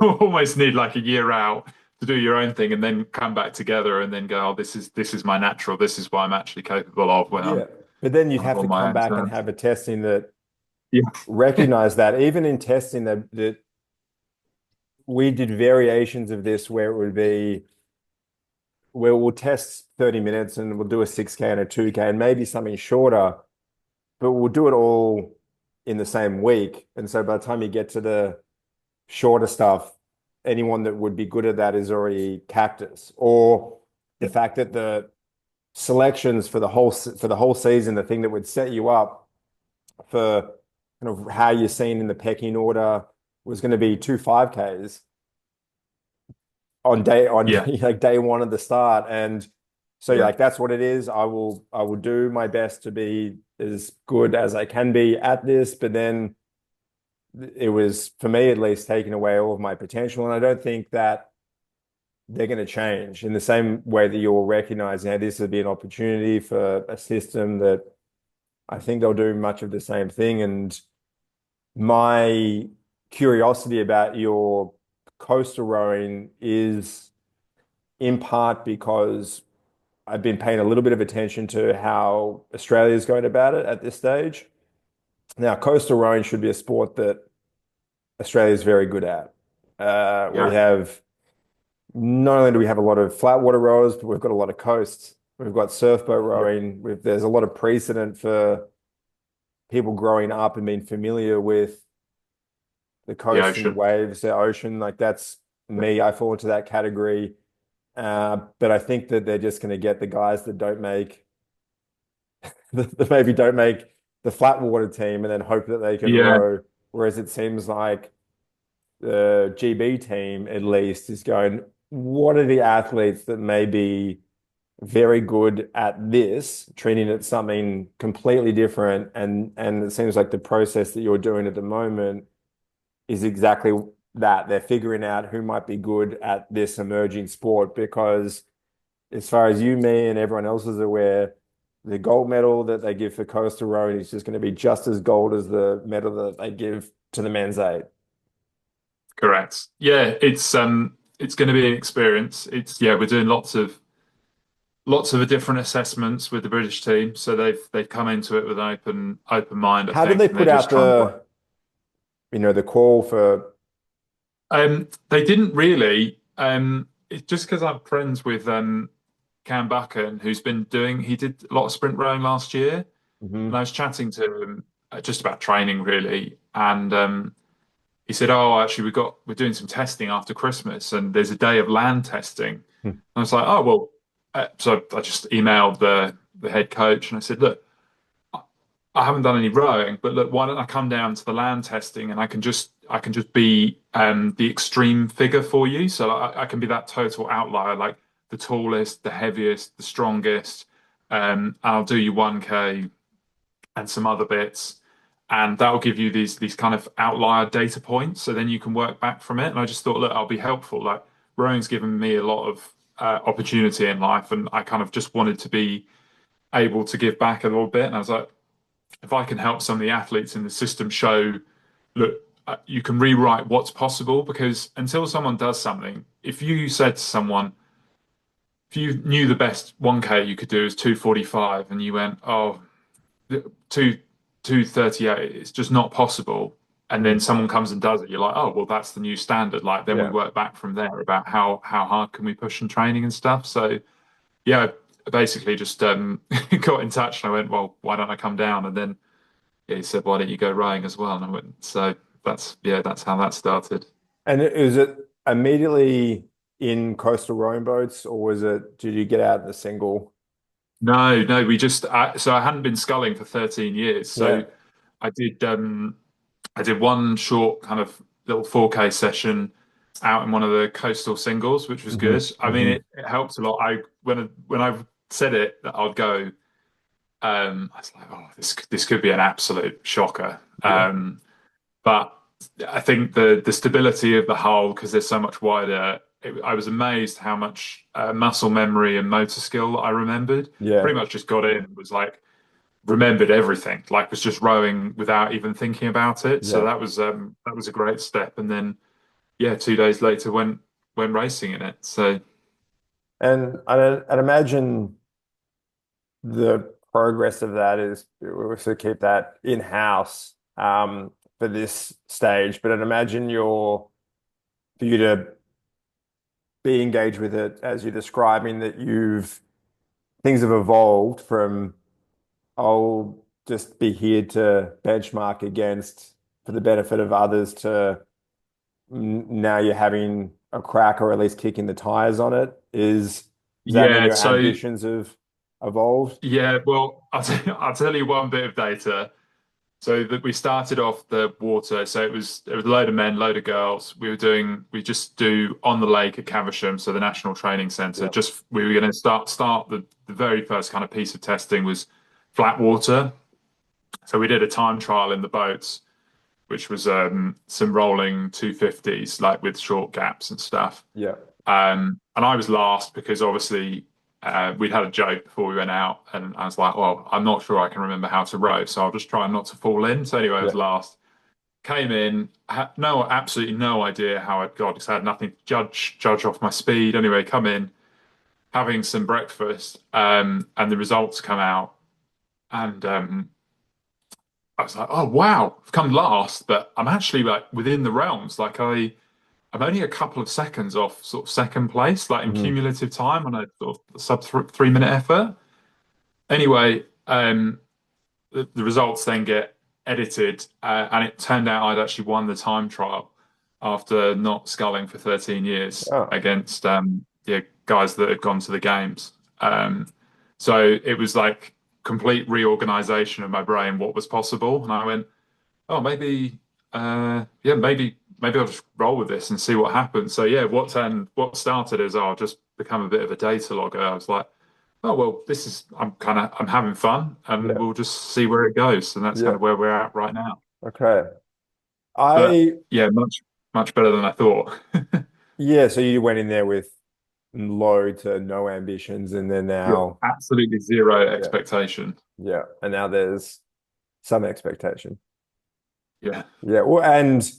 almost need like a year out to do your own thing, and then come back together, and then go, oh, this is my natural. This is what I'm actually capable of when yeah, I'm but then you'd kind of have on to my come own back and terms. have a testing that Yeah, recognized that. Even in testing that we did variations of this where it would be where we'll test 30 minutes and we'll do a 6K and a 2K and maybe something shorter, but we'll do it all in the same week. And so by the time you get to the shorter stuff, anyone that would be good at that is already cactus. Or the yeah, fact that the selections for the whole season, the thing that would set you up for kind of how you're seen in the pecking order was going to be two 5Ks on yeah, like day one of the start. And so yeah, yeah. like that's what it is. I will do my best to be as good as I can be at this, but then it was for me at least taking away all of my potential. And I don't think that they're going to change in the same way that you're recognizing how this would be an opportunity for a system that I think they'll do much of the same thing. And my curiosity about your coastal rowing is in part because I've been paying a little bit of attention to how Australia's going about it at this stage. Now, coastal rowing should be a sport that Australia is very good at. We Yeah. have not only do we have a lot of flat water rowers, but we've got a lot of coasts. We've got surfboat Yeah. rowing. There's a lot of precedent for people growing up and being familiar with the The coast and the ocean. waves, the ocean. Like that's Yeah. me. I fall into that category. But I think that they're just going to get the guys that don't make that maybe don't make the flat water team and then hope that they can Yeah. row. Whereas it seems like the GB team at least is going, what are the athletes that may be very good at this, treating it something completely different? And it seems like the process that you're doing at the moment is exactly that. They're figuring out who might be good at this emerging sport because as far as you, me, and everyone else is aware, the gold medal that they give for coastal rowing is just going to be just as gold as the medal that they give to the men's eight. Correct. Yeah, it's going to be an experience. We're doing lots of different assessments with the British team, so they've come into it with an open mind, I How did they think, and they're put out just trying to work. the call for? They didn't really. It's just because I'm friends with Cam Buchan, he did a lot of sprint rowing last year, and I Mhm. was chatting to him just about training really, and he said, "Oh, actually, we're doing some testing after Christmas, and there's a day of land testing." And I was like, "Oh, well." So I just emailed the head coach and I said, "Look, I haven't done any rowing, but look, why don't I come down to the land testing and I can just be the extreme figure for you, so I can be that total outlier, like the tallest, the heaviest, the strongest. I'll do you 1K and some other bits." and that'll give you these kind of outlier data points. So then you can work back from it. And I just thought, look, I'll be helpful. Like rowing's given me a lot of opportunity in life, and I kind of just wanted to be able to give back a little bit. And I was like, if I can help some of the athletes in the system show, look, you can rewrite what's possible, because until someone does something, if you said to someone, if you knew the best 1K you could do is 2:45 and you went, oh, two 2:38, it's just not possible. And then Mm. someone comes and does it, you're like, oh, well, that's the new standard. Like then we Yeah. work back from there about how hard can we push in training and stuff. So yeah, I basically just got in touch and I went, well, why don't I come down? And then yeah, he said, why don't you go rowing as well? And I went, so that's how that started. And is it immediately in coastal rowing boats, or was it, did you get out in the single? No, no, so I hadn't been sculling for 13 years. Yeah. So I did I did one short kind of little 4K session out in one of the coastal singles, which was Hmm. good. I mean, Hmm. it helped a lot. When I said it that I'd go, I was like, oh, this could be an absolute shocker. Yeah. But I think the stability of the hull, because they're so much wider, I was amazed how much muscle memory and motor skill I remembered. Yeah. Pretty much just got in, was like remembered everything, like was just rowing without even thinking about it. So Yeah. that was a great step. And then yeah, 2 days later went racing in it. So And I'd imagine the progress of that is we also keep that in-house for this stage. But I'd imagine for you to be engaged with it as you're describing that things have evolved from, I'll just be here to benchmark against for the benefit of others to now you're having a crack or at least kicking the tires on it. Does that mean yeah, your so ambitions have evolved? yeah, well, I'll tell you one bit of data. So that we started off the water. So it was a load of men, load of girls. We just do on the lake at Caversham, so the National Training Centre. Yeah. Just we were going to start the very first kind of piece of testing was flat water. So we did a time trial in the boats, which was some rolling 250s, like with short gaps and stuff. Yeah. And I was last because obviously we'd had a joke before we went out, and I was like, well, I'm not sure I can remember how to row, so I'll just try not to fall in. So anyway, I Yeah. was last. Came in, had absolutely no idea how I'd got, because I had nothing to judge off my speed. Anyway, come in, having some breakfast, and the results come out, and I was like, oh wow, I've come last, but I'm actually like within the realms. I'm only a couple of seconds off sort of second place, like in Hmm. cumulative time on a sort of sub 3 minute effort. Anyway, the results then get edited, and it turned out I'd actually won the time trial after not sculling for 13 years Oh, against yeah, guys that had gone to the games. So it was like complete reorganization of my brain, what was possible. And I went, oh, yeah, maybe I'll just roll with this and see what happens. So yeah, what started as I'll just become a bit of a data logger. I was like, oh well, I'm having fun, and yeah. we'll just see where it goes. And that's kind Yeah. of where we're at right now. Okay. But I, yeah, much better than I thought. yeah, so you went in there with low to no ambitions, and then Yeah, now, absolutely zero yeah, expectation. yeah, and now there's some expectation. Yeah, Yeah, well, and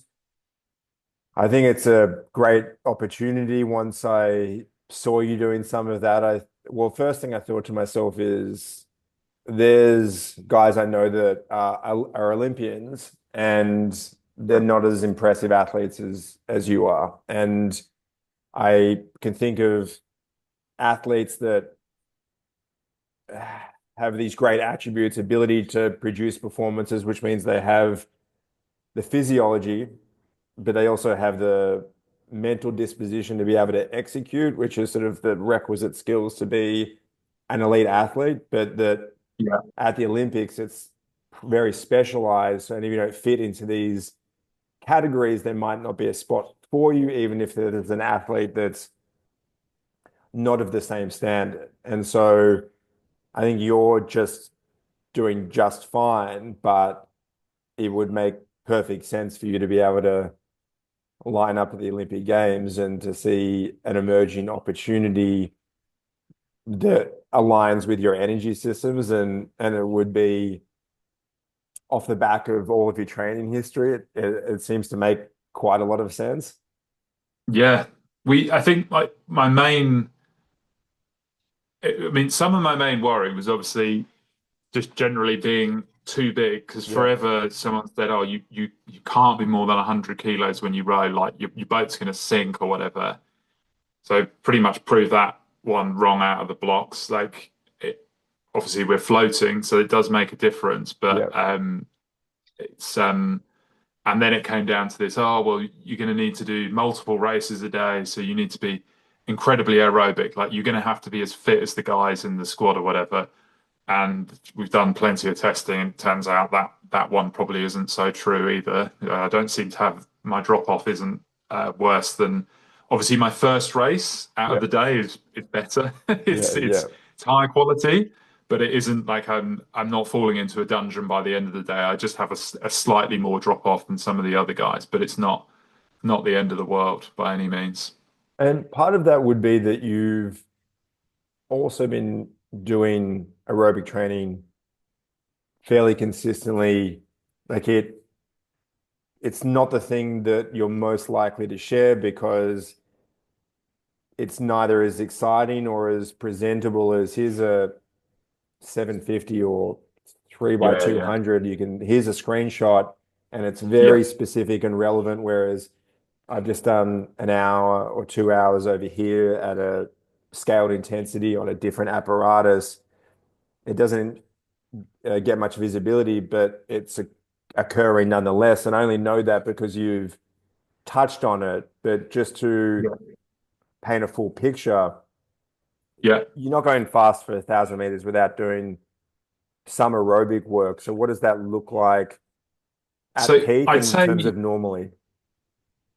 I think it's a great opportunity. Once I saw you doing some of that, well, first thing I thought to myself is there's guys I know that are Olympians and they're yeah, not as impressive athletes as you are. And I can think of athletes that have these great attributes, ability to produce performances, which means they have the physiology, but they also have the mental disposition to be able to execute, which is sort of the requisite skills to be an elite athlete. But that yeah, at the Olympics, it's very specialized. And if you don't fit into these categories, there might not be a spot for you, even if there's an athlete that's not of the same standard. And so I think you're just doing just fine, but it would make perfect sense for you to be able to line up at the Olympic Games and to see an emerging opportunity that aligns with your energy systems, and it would be off the back of all of your training history. It seems to make quite a lot of sense. Yeah, I think like my main, I mean, some of my main worry was obviously just generally being too big because Yeah. forever someone said, "Oh, you can't be more than 100 kilos when you row, like your boat's going to sink or whatever." So pretty much prove that one wrong out of the blocks. Like, obviously we're floating, so it does make a difference, but Yeah. it's and then it came down to this, oh, well, you're going to need to do multiple races a day, so you need to be incredibly aerobic. Like, you're going to have to be as fit as the guys in the squad or whatever. And we've done plenty of testing, and it turns out that that one probably isn't so true either. I don't seem to have my drop off isn't worse than obviously my first race out of Yeah. the day is better. Yeah. Yeah. It's high quality, but it isn't like I'm not falling into a dungeon by the end of the day. I just have a slightly more drop off than some of the other guys, but it's not the end of the world by any means. And part of that would be that you've also been doing aerobic training fairly consistently. Like it's not the thing that you're most likely to share because it's neither as exciting or as presentable as here's a 750 or 3 by Yeah, yeah, 200. Here's a screenshot and it's yeah, very specific and relevant. Whereas I've just done an hour or 2 hours over here at a scaled intensity on a different apparatus. It doesn't get much visibility, but occurring nonetheless. And I only know that because you've touched on it. But just to yeah, paint a full picture, yeah. you're not going fast for 1,000 meters without doing some aerobic work. So what does that look like at So peak I'd in say terms of normally?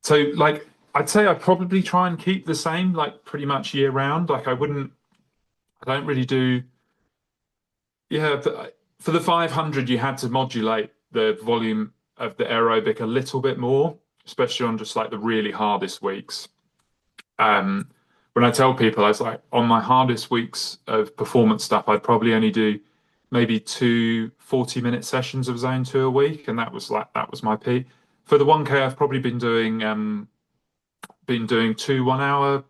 So like I'd say I probably try and keep the same like pretty much year round. Like I don't really do yeah, for the 500 you had to modulate the volume of the aerobic a little bit more, especially on just like the really hardest weeks. Um when I tell people I was like on my hardest weeks of performance stuff I'd probably only do maybe two 40-minute sessions of zone 2 a week and that was my peak. For the 1K I've probably been doing two 1 hour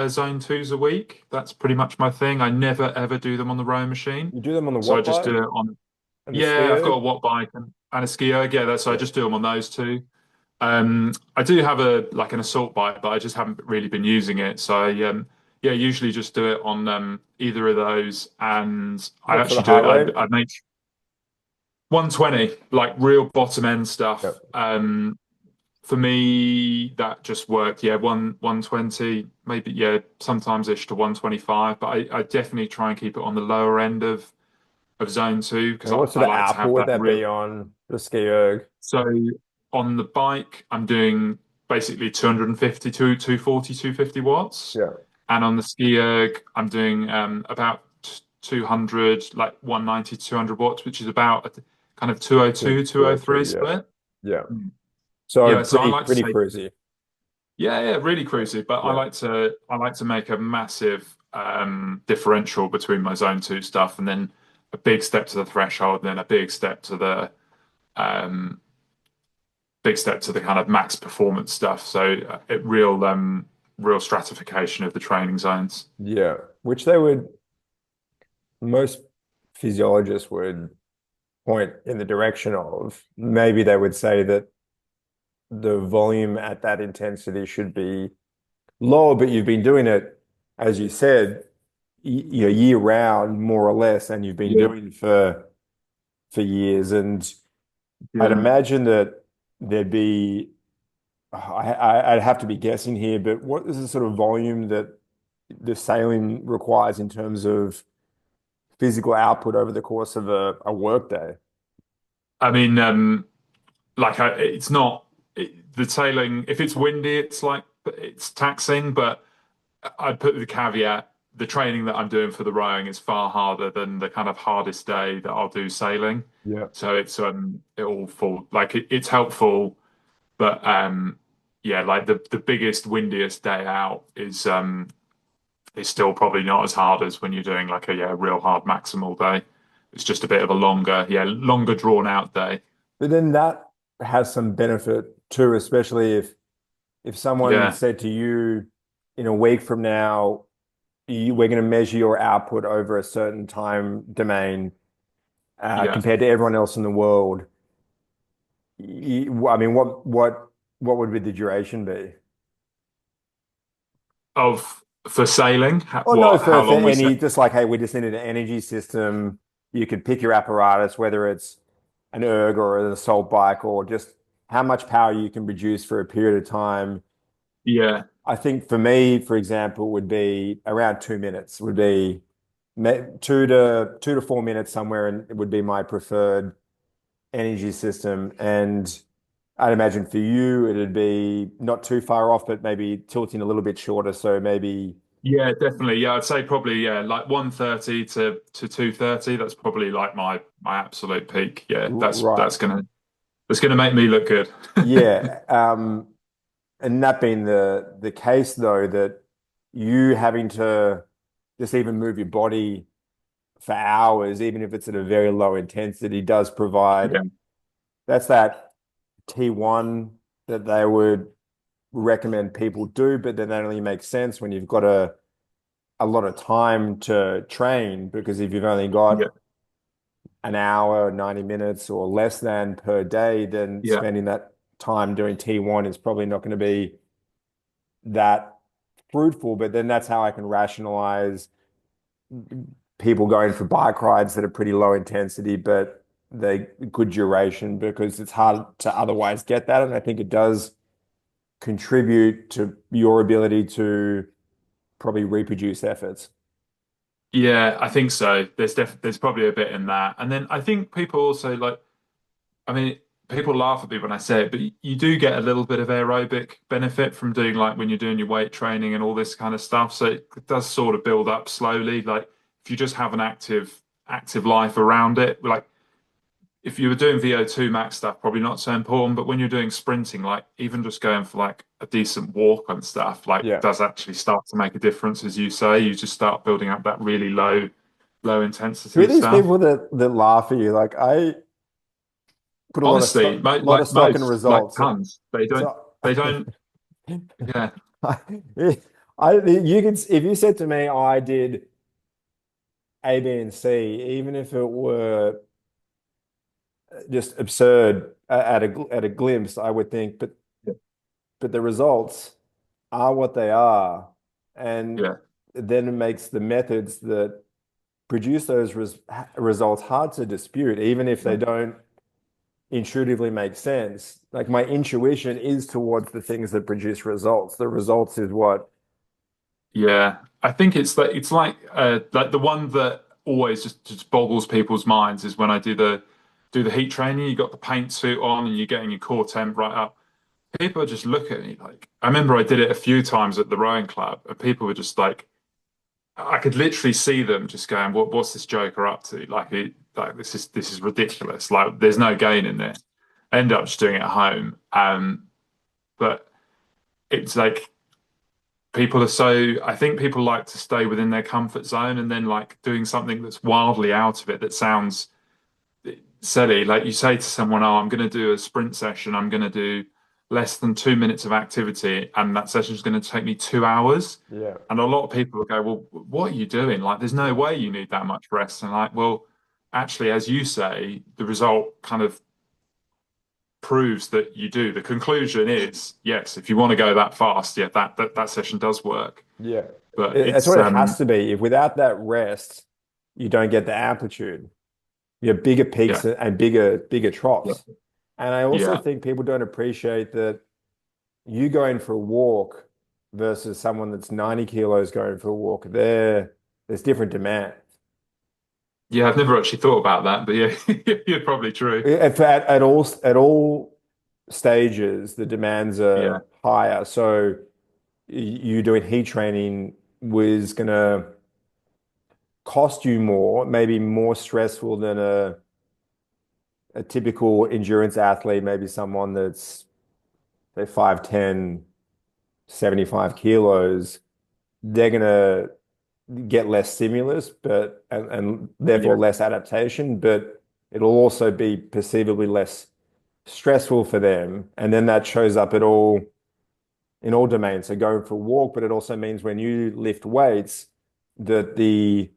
zone twos a week. That's pretty much my thing. I never ever do them on the row machine. You do them on the So I watt just do bike it on, and the yeah, I've got a SkiErg? watt bike and a SkiErg. Yeah, so I Yeah. just do them on those two. I do have like an assault bike, but I just haven't really been using it. So yeah, usually just do it on either of those. And I What sort of actually do heart it. rate? I make 120, like real bottom end stuff. Yep. For me, that just worked. Yeah, 120, maybe, yeah, sometimes ish to 125, but I definitely try and keep it on the lower end of zone two because And what I sort of like to output have would that that real. be on the SkiErg? So on the bike, I'm doing basically 250 to 240, 250 watts. Yeah. And on the ski erg, I'm doing about 200, like 190, 200 watts, which is about a kind of Two, 202, 203 203, yeah. split. Yeah. Mm. So Yeah, so I pretty like to pretty say cruisy. yeah, yeah, really cruisy. But Yeah. I like to make a massive differential between my zone two stuff and then a big step to the threshold, and then a um, big step to the kind of max performance stuff. So real stratification of the training zones. Yeah. Which most physiologists would point in the direction of. Maybe they would say that the volume at that intensity should be lower, but you've been doing it, as you said, year round, more or less, and you've been Yeah, doing for years. And I'd yeah. imagine that there'd be, I'd have to be guessing here, but what is the sort of volume that the sailing requires in terms of physical output over the course of a work day? I mean, it's not the tailing. If it's windy, it's like it's taxing, but I'd put the caveat the training that I'm doing for the rowing is far harder than the kind of hardest day that I'll do sailing. Yeah. So it all fall like it's helpful, but yeah, like the biggest windiest day out is still probably not as hard as when you're doing like a real hard maximal day. It's just a bit of a longer drawn out day. But then that has some benefit too, especially if someone Yeah, said to you in a week from now, we're going to measure your output over a certain time domain yeah. compared to everyone else in the world. I mean, what would be the duration be? Of for sailing, Oh no, how for long we say? any, just like, hey, we just needed an energy system. You could pick your apparatus, whether it's an erg or an assault bike, or just how much power you can produce for a period of time. Yeah, I think for me, for example, would be around 2 minutes, would be 2 to 4 minutes somewhere, and it would be my preferred energy system. And I'd imagine for you, it'd be not too far off, but maybe tilting a little bit shorter. So maybe yeah, definitely. Yeah, I'd say probably like 1:30 to 2:30. That's probably like my absolute peak. Yeah, right. that's gonna make me look good. Yeah. And that being the case though, that you having to just even move your body for hours, even if it's at a very low intensity, does provide Yeah, that's that T1 that they would recommend people do, but then that only makes sense when you've got a lot of time to train, because if you've only yeah, got an hour, 90 minutes or less than per day, then yeah, spending that time doing T1 is probably not going to be that fruitful. But then that's how I can rationalize people going for bike rides that are pretty low intensity, but they good duration, because it's hard to otherwise get that. And I think it does contribute to your ability to probably reproduce efforts. yeah. I think so. There's probably a bit in that, and then I think people also like. I mean, people laugh at me when I say it, but you do get a little bit of aerobic benefit from doing like when you're doing your weight training and all this kind of stuff. So it does sort of build up slowly. Like if you just have an active life around it, like if you were doing VO2 max stuff, probably not so important. But when you're doing sprinting, like even just going for like a decent walk and stuff, like Yeah. does actually start to make a difference, as you say. You just start building up that really low Who are intensity these stuff. people that laugh at you? Like, I put a lot of Honestly, stock, lot like of stock in most, like results. tons. So They don't, yeah, you can, if you said to me, I did A, B, and C, even if it were just absurd at a glimpse, I would think, but the results are what they are, and yeah, then it makes the methods that produce those results hard to dispute, even if they yeah. don't intuitively make sense. Like, my intuition is towards the things that produce results. The results is what, Yeah. I think it's like the one that always just boggles people's minds is when I do the heat training. You got the paint suit on and you're getting your core temp right up. People just look at me like I remember I did it a few times at the rowing club, and people were just like I could literally see them just going, what's this joker up to? Like this is ridiculous. Like there's no gain in this. I ended up just doing it at home. But it's like I think people like to stay within their comfort zone, and then like doing something that's wildly out of it that sounds silly. Like you say to someone, "Oh, I'm going to do a sprint session. I'm going to do less than 2 minutes of activity, and that session is going to take me 2 hours." yeah, And a lot of people will go, "Well, what are you doing? Like, there's no way you need that much rest." And like, well, actually, as you say, the result kind of proves that you do. The conclusion is, yes, if you want to go that fast, yeah, that session does work. yeah. But That's it's what it has to be. If without that rest, you don't get the amplitude. You have bigger yeah, peaks and bigger yeah, troughs. And I also yeah, think people don't appreciate that you going for a walk versus someone that's 90 kilos going for a walk, there's different demand. yeah. I've never actually thought about that, but yeah, you're probably true. At all stages, the demands Yeah, are higher. So you doing heat training was gonna cost you more, maybe more stressful than a typical endurance athlete, maybe someone that's say 5'10", 75 kilos, they're gonna get less stimulus, but and therefore Yeah, less adaptation, but it'll also be perceivably less stressful for them. And then that shows up at all in all domains. So going for a walk, but it also means when you lift weights, that the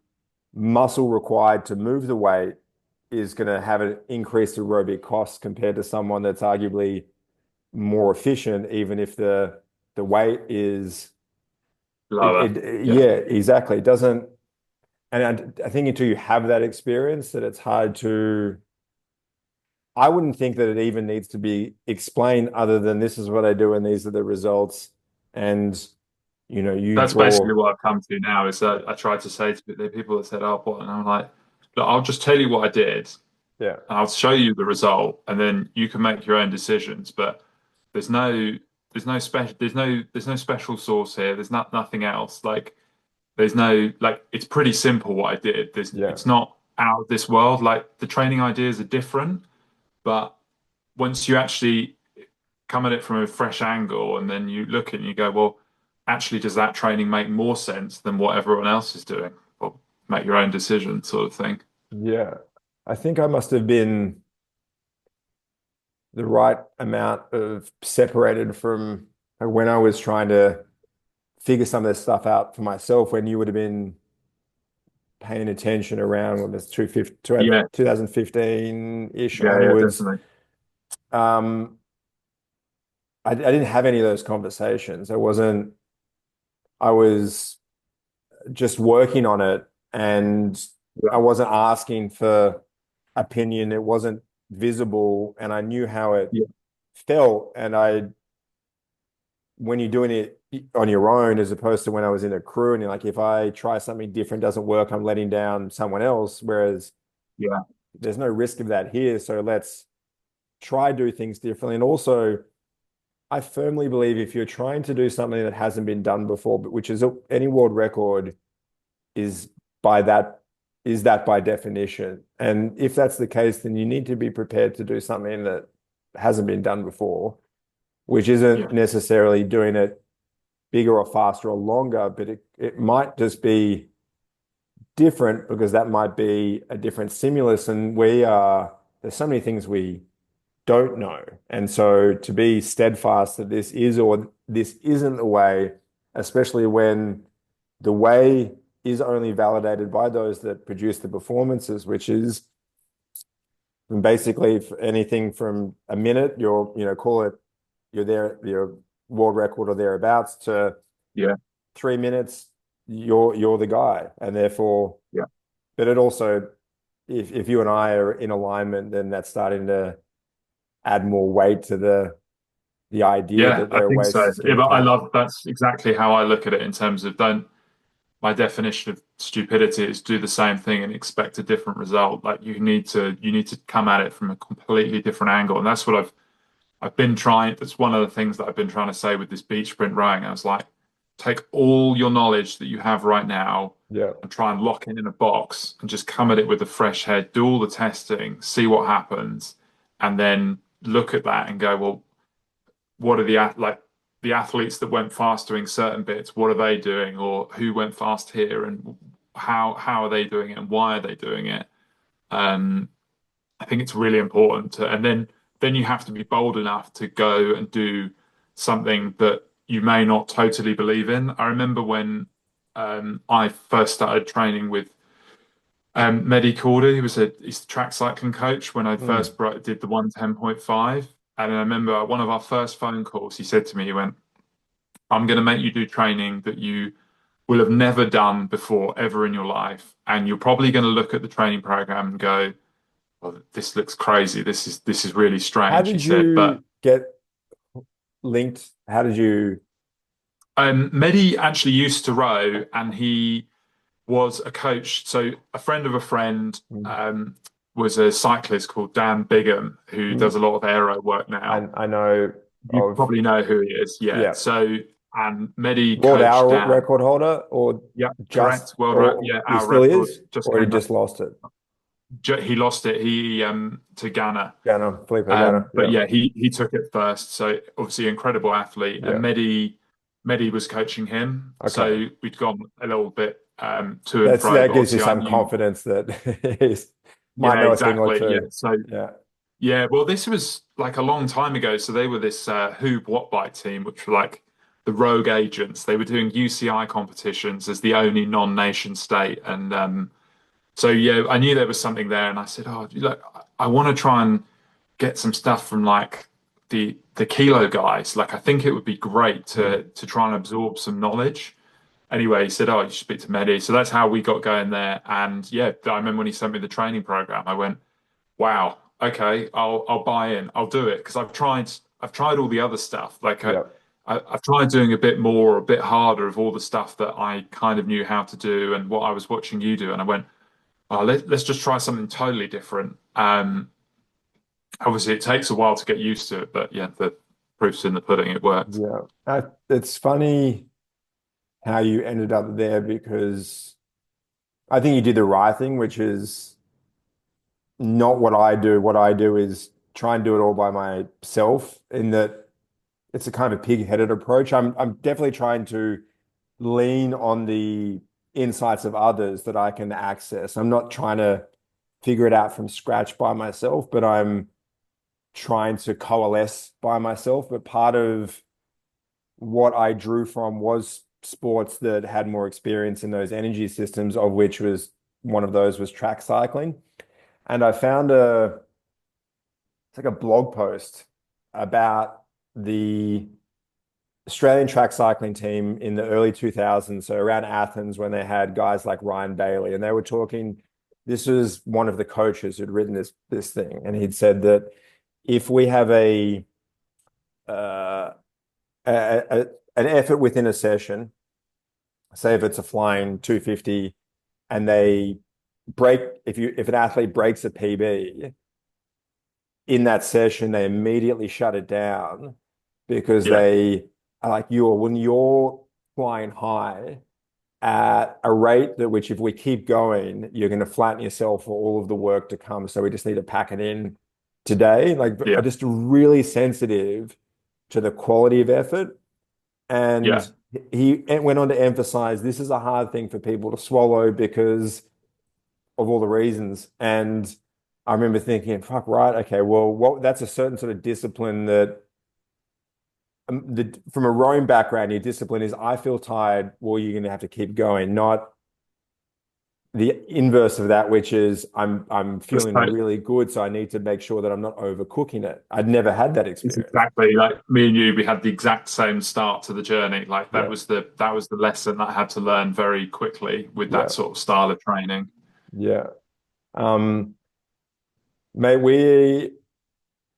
muscle required to move the weight is going to have an increased aerobic cost compared to someone that's arguably more efficient, even if the weight is lower. Yeah, yeah, exactly. It doesn't, and I think until you have that experience, that it's hard to. I wouldn't think that it even needs to be explained other than this is what I do and these are the results. And you that's basically draw. what I've come to now. Is that I tried to say to the people that said, "Oh, what?" And I'm like, "Look, I'll just tell you what I did, Yeah, and I'll show you the result, and then you can make your own decisions." But there's no there's no special sauce here. There's nothing else. Like there's no like it's pretty simple what I did. yeah, It's not out of this world. Like the training ideas are different, but once you actually come at it from a fresh angle and then you look at it and you go, well, actually, does that training make more sense than what everyone else is doing? Well, make your own decision, sort of thing. yeah. I think I must have been the right amount of separated from when I was trying to figure some of this stuff out for myself when you would have been paying attention around when this Yeah, 2015-ish yeah, onwards. definitely. Um, I didn't have any of those conversations. I was just working on it and Yeah, I wasn't asking for opinion. It wasn't visible and I knew how it yeah, felt. And when you're doing it on your own, as opposed to when I was in a crew and you're like, if I try something different, doesn't work, I'm letting down someone else. Whereas yeah, there's no risk of that here. So let's try do things differently. And also, I firmly believe if you're trying to do something that hasn't been done before, but which is any world record is by that is that by definition. And if that's the case, then you need to be prepared to do something that hasn't been done before, which isn't yeah, necessarily doing it bigger or faster or longer, but it might just be different because that might be a different stimulus. And there's so many things we don't know. And so to be steadfast that this is or this isn't the way, especially when the way is only validated by those that produce the performances, which is basically anything from a minute, call it your world record or thereabouts to yeah, 3 minutes, you're the guy. And therefore, yeah. but it also, if you and I are in alignment, then that's starting to add more weight to the idea Yeah, that I there are think ways so. to Yeah, skin but I cat. love that's exactly how I look at it in terms of don't my definition of stupidity is do the same thing and expect a different result. Like you need to come at it from a completely different angle. And that's what I've been trying. That's one of the things that I've been trying to say with this beach sprint rowing. I was like, take all your knowledge that you have right now Yeah. and try and lock it in a box and just come at it with a fresh head, do all the testing, see what happens, and then look at that and go, well, what are like the athletes that went fast doing certain bits? What are they doing, or who went fast here, and how are they doing it, and why are they doing it? Um, I think it's really important to, and then you have to be bold enough to go and do something that you may not totally believe in. I remember when I first started training with Mehdi Cordy, he's the track cycling coach when I Mm. first did the 110.5. And I remember one of our first phone calls, he said to me, he went, I'm going to make you do training that you will have never done before ever in your life. And you're probably going to look at the training program and go, well, this looks crazy. This is really How strange, he did said. But you get linked? How did you? Mehdi actually used to row and he was a coach. So a friend of a friend Mm. was a cyclist called Dan Bigham, who Mm. does a lot of aero work now. I know You of, probably know who he is. Yeah. yeah. So and Mehdi World coached hour Dan. record holder, or Yeah, just, correct. World record. or Yeah, he our still record is, just or he came up. just lost it? He lost it. He to Ghana. Ghana, Felipe Ghana. But Yeah, yeah, he took it first. So obviously incredible athlete. And yeah. Mehdi was coaching him. Okay. So we'd gone a little bit to and fro, That but gives you obviously I some knew. confidence that he might Yeah, know a thing or exactly. Yeah. two. So Yeah, yeah, well, this was like a long time ago. So they were this Hoob Wattbike team, which were like the rogue agents. They were doing UCI competitions as the only non-nation state, and so yeah, I knew there was something there, and I said, "Oh, look, I want to try and get some stuff from like the kilo guys. Like, I think it would be great mm, to try and absorb some knowledge." Anyway, he said, "Oh, you should speak to Mehdi." So that's how we got going there. And yeah, I remember when he sent me the training program, I went, "Wow, okay, I'll buy in. I'll do it." Because I've tried all the other stuff. Like yeah, I've tried doing a bit more, a bit harder of all the stuff that I kind of knew how to do and what I was watching you do. And I went, "Oh, let's just try something totally different." Obviously, it takes a while to get used to it, but yeah, the proof's in the pudding. It worked. yeah. It's funny how you ended up there because I think you did the right thing, which is not what I do. What I do is try and do it all by myself, in that it's a kind of pig-headed approach. I'm definitely trying to lean on the insights of others that I can access. I'm not trying to figure it out from scratch by myself, but I'm trying to coalesce by myself. But part of what I drew from was sports that had more experience in those energy systems, of which was one of those was track cycling. And I found it's like a blog post about the Australian track cycling team in the early 2000s, so around Athens, when they had guys like Ryan Bailey, and they were talking. This was one of the coaches who'd written this thing, and he'd said that if we have uh, an effort within a session, say if it's a flying 250, and they break, if an athlete breaks a PB in that session, they immediately shut it down because Yeah, they are like, when you're flying high at a rate that which if we keep going, you're going to flatten yourself for all of the work to come. So we just need to pack it in today. Like, yeah, are just really sensitive to the quality of effort. yeah. And he went on to emphasize this is a hard thing for people to swallow because of all the reasons. And I remember thinking, fuck, right, okay, well, that's a certain sort of discipline that from a rowing background, your discipline is I feel tired, well, you're going to have to keep going, not the inverse of that, which is I'm That's feeling totally, really good, so I need to make sure that I'm not overcooking it. I'd never had that it's experience. exactly like me and you. We had the exact same start to the journey. Like Yeah, that was the lesson that I had to learn very quickly with that yeah, sort of style of training. yeah. Um, Mate, we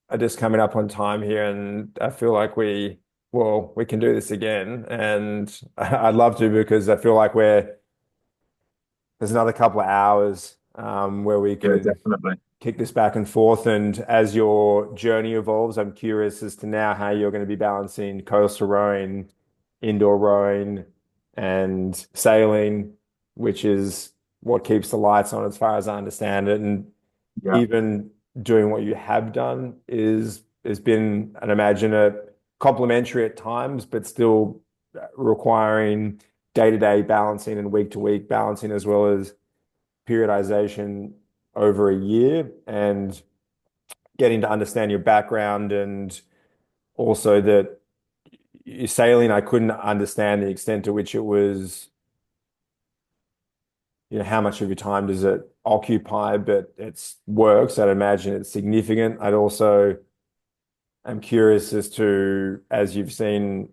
are just coming up on time here, and I feel like we can do this again, and I'd love to because I feel like there's another couple of hours where we Yeah, could definitely. kick this back and forth. And as your journey evolves, I'm curious as to now how you're going to be balancing coastal rowing, indoor rowing, and sailing, which is what keeps the lights on, as far as I understand it. And Yeah, even doing what you have done is has been, and imagine it complementary at times, but still requiring day-to-day balancing and week-to-week balancing, as well as periodization over a year, and getting to understand your background, and also that your sailing, I couldn't understand the extent to which it was, how much of your time does it occupy, but it's work, so I'd imagine it's significant. I'd also am curious as to, as you've seen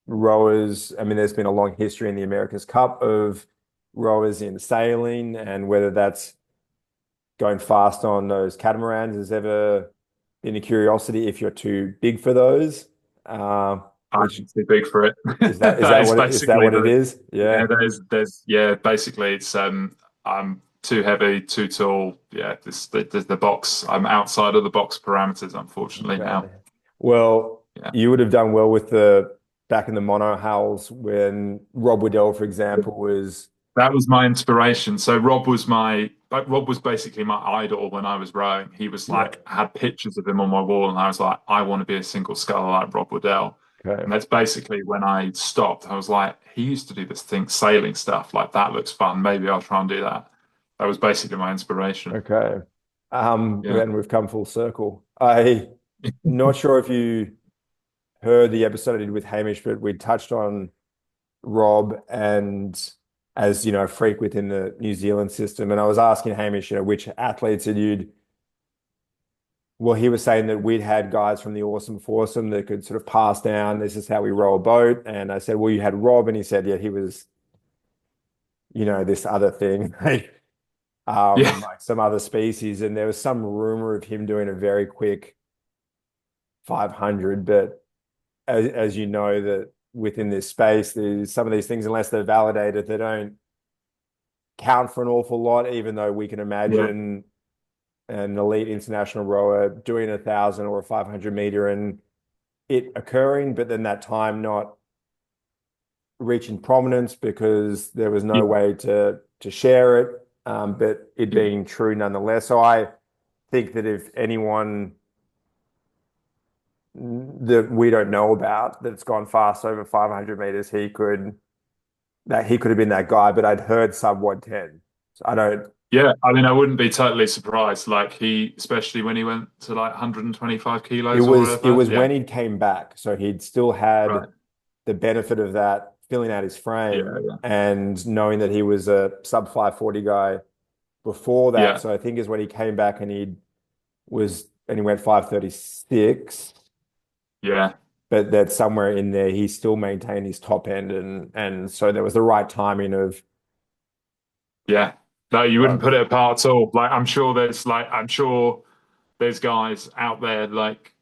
rowers, I mean, there's been a long history in the America's Cup of rowers in sailing, and whether that's going fast on those catamarans has ever been a curiosity if you're too big for those. Uh, I'm which too big for it. is That is that basically what it the is? yeah. Yeah. There's yeah. Basically, it's I'm too heavy, too tall. Yeah, the box. I'm outside of the box parameters, unfortunately Okay. now. Well, Yeah, you would have done well with the back in the monohulls when Rob Waddell, for example, was That was my inspiration. So Rob was basically my idol when I was rowing. He was yeah. like, I had pictures of him on my wall, and I was like, I want to be a single sculler like Rob Waddell. Okay. And that's basically when I stopped. I was like, he used to do this thing, sailing stuff. Like that looks fun. Maybe I'll try and do that. That was basically my inspiration. Okay. Yeah. And we've come full circle. I not sure if you heard the episode I did with Hamish, but we touched on Rob and as you know, a freak within the New Zealand system. And I was asking Hamish, which athletes had you'd well, he was saying that we'd had guys from the awesome foursome that could sort of pass down. This is how we row a boat. And I said, well, you had Rob, and he said, yeah, he was, this other thing, Yeah. like some other species. And there was some rumor of him doing a very quick 500, but as you know, that within this space, there's some of these things, unless they're validated, they don't count for an awful lot, even though we can Yeah. imagine an elite international rower doing 1,000 or a 500 meter and it occurring, but then that time not reaching prominence because there was no Yeah. way to share it, but it Yeah. being true nonetheless. So I think that if anyone that we don't know about that's gone fast over 500 meters, he could have been that guy. But I'd heard sub 110. So I don't. Yeah. I mean, I wouldn't be totally surprised. Like especially when he went to like 125 It kilos or was it whatever. was Yeah. when he came back, so he'd still had Right. the benefit of that filling out his Yeah. frame Yeah. and knowing that he was a sub 540 guy before that. Yeah. So I think is when he came back and he went 536, Yeah. but that somewhere in there he still maintained his top end and so there was the right timing of Yeah. No, you wouldn't uh, put it apart at all. I'm sure there's guys out there like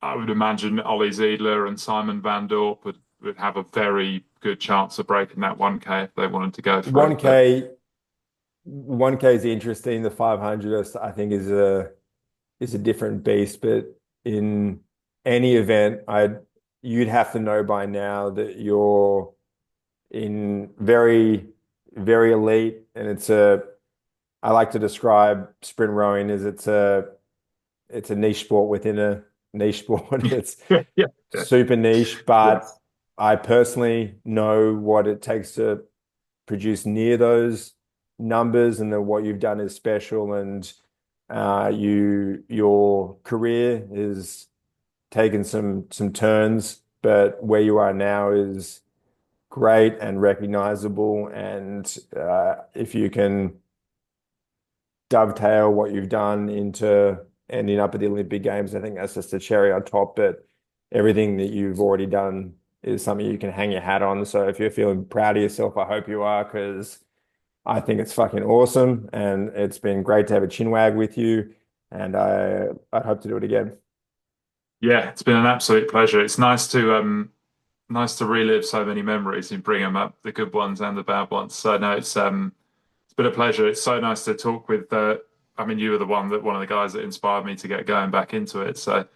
I would imagine Ollie Ziedler and Simon Van Dorp would have a very good chance of breaking that 1K if they wanted to go for it. But 1K 1K is interesting. The 500 I think is a different beast, but in any event, you'd have to know by now that you're in very, very elite, and I like to describe sprint rowing as it's a niche sport within a niche sport. It's yeah, yeah, super niche, yeah, but I personally know what it takes to produce near those numbers, and then what you've done is special, and your career is taken some turns, but where you are now is great and recognizable. And if you can dovetail what you've done into ending up at the Olympic Games, I think that's just a cherry on top. But everything that you've already done is something you can hang your hat on. So if you're feeling proud of yourself, I hope you are, because I think it's fucking awesome. And it's been great to have a chinwag with you. And I'd hope to do it again. yeah. It's been an absolute pleasure. It's nice to relive so many memories and bring them up, the good ones and the bad ones. So no, it's been a pleasure. It's so nice to talk with. I mean, you were one of the guys that inspired me to get going back into it. So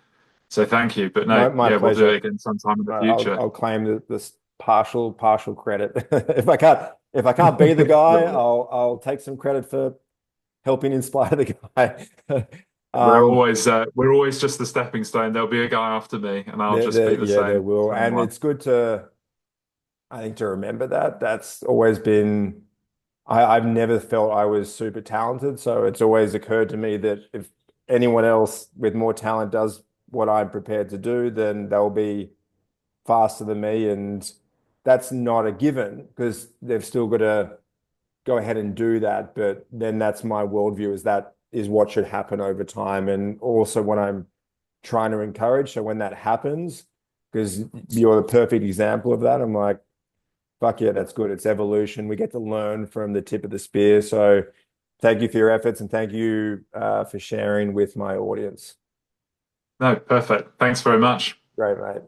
thank you. But no, My yeah, we'll do it pleasure. again sometime in the I'll future. I'll claim this partial credit. If I can't be the guy, I'll take some credit for helping inspire the guy. Um, We're always just the stepping stone. There'll be a guy after me, and I'll just be the yeah, there will, same and one. it's good to I think to remember that. That's always been. I've never felt I was super talented, so it's always occurred to me that if anyone else with more talent does what I'm prepared to do, then they'll be faster than me, and that's not a given because they've still got to go ahead and do that. But then that's my worldview is that is what should happen over time, and also what I'm trying to encourage. So when that happens, because you're the perfect example of that, I'm like, fuck yeah, that's good. It's evolution. We get to learn from the tip of the spear. So thank you for your efforts and thank you for sharing with my audience. No, perfect. Thanks very much. Great, mate.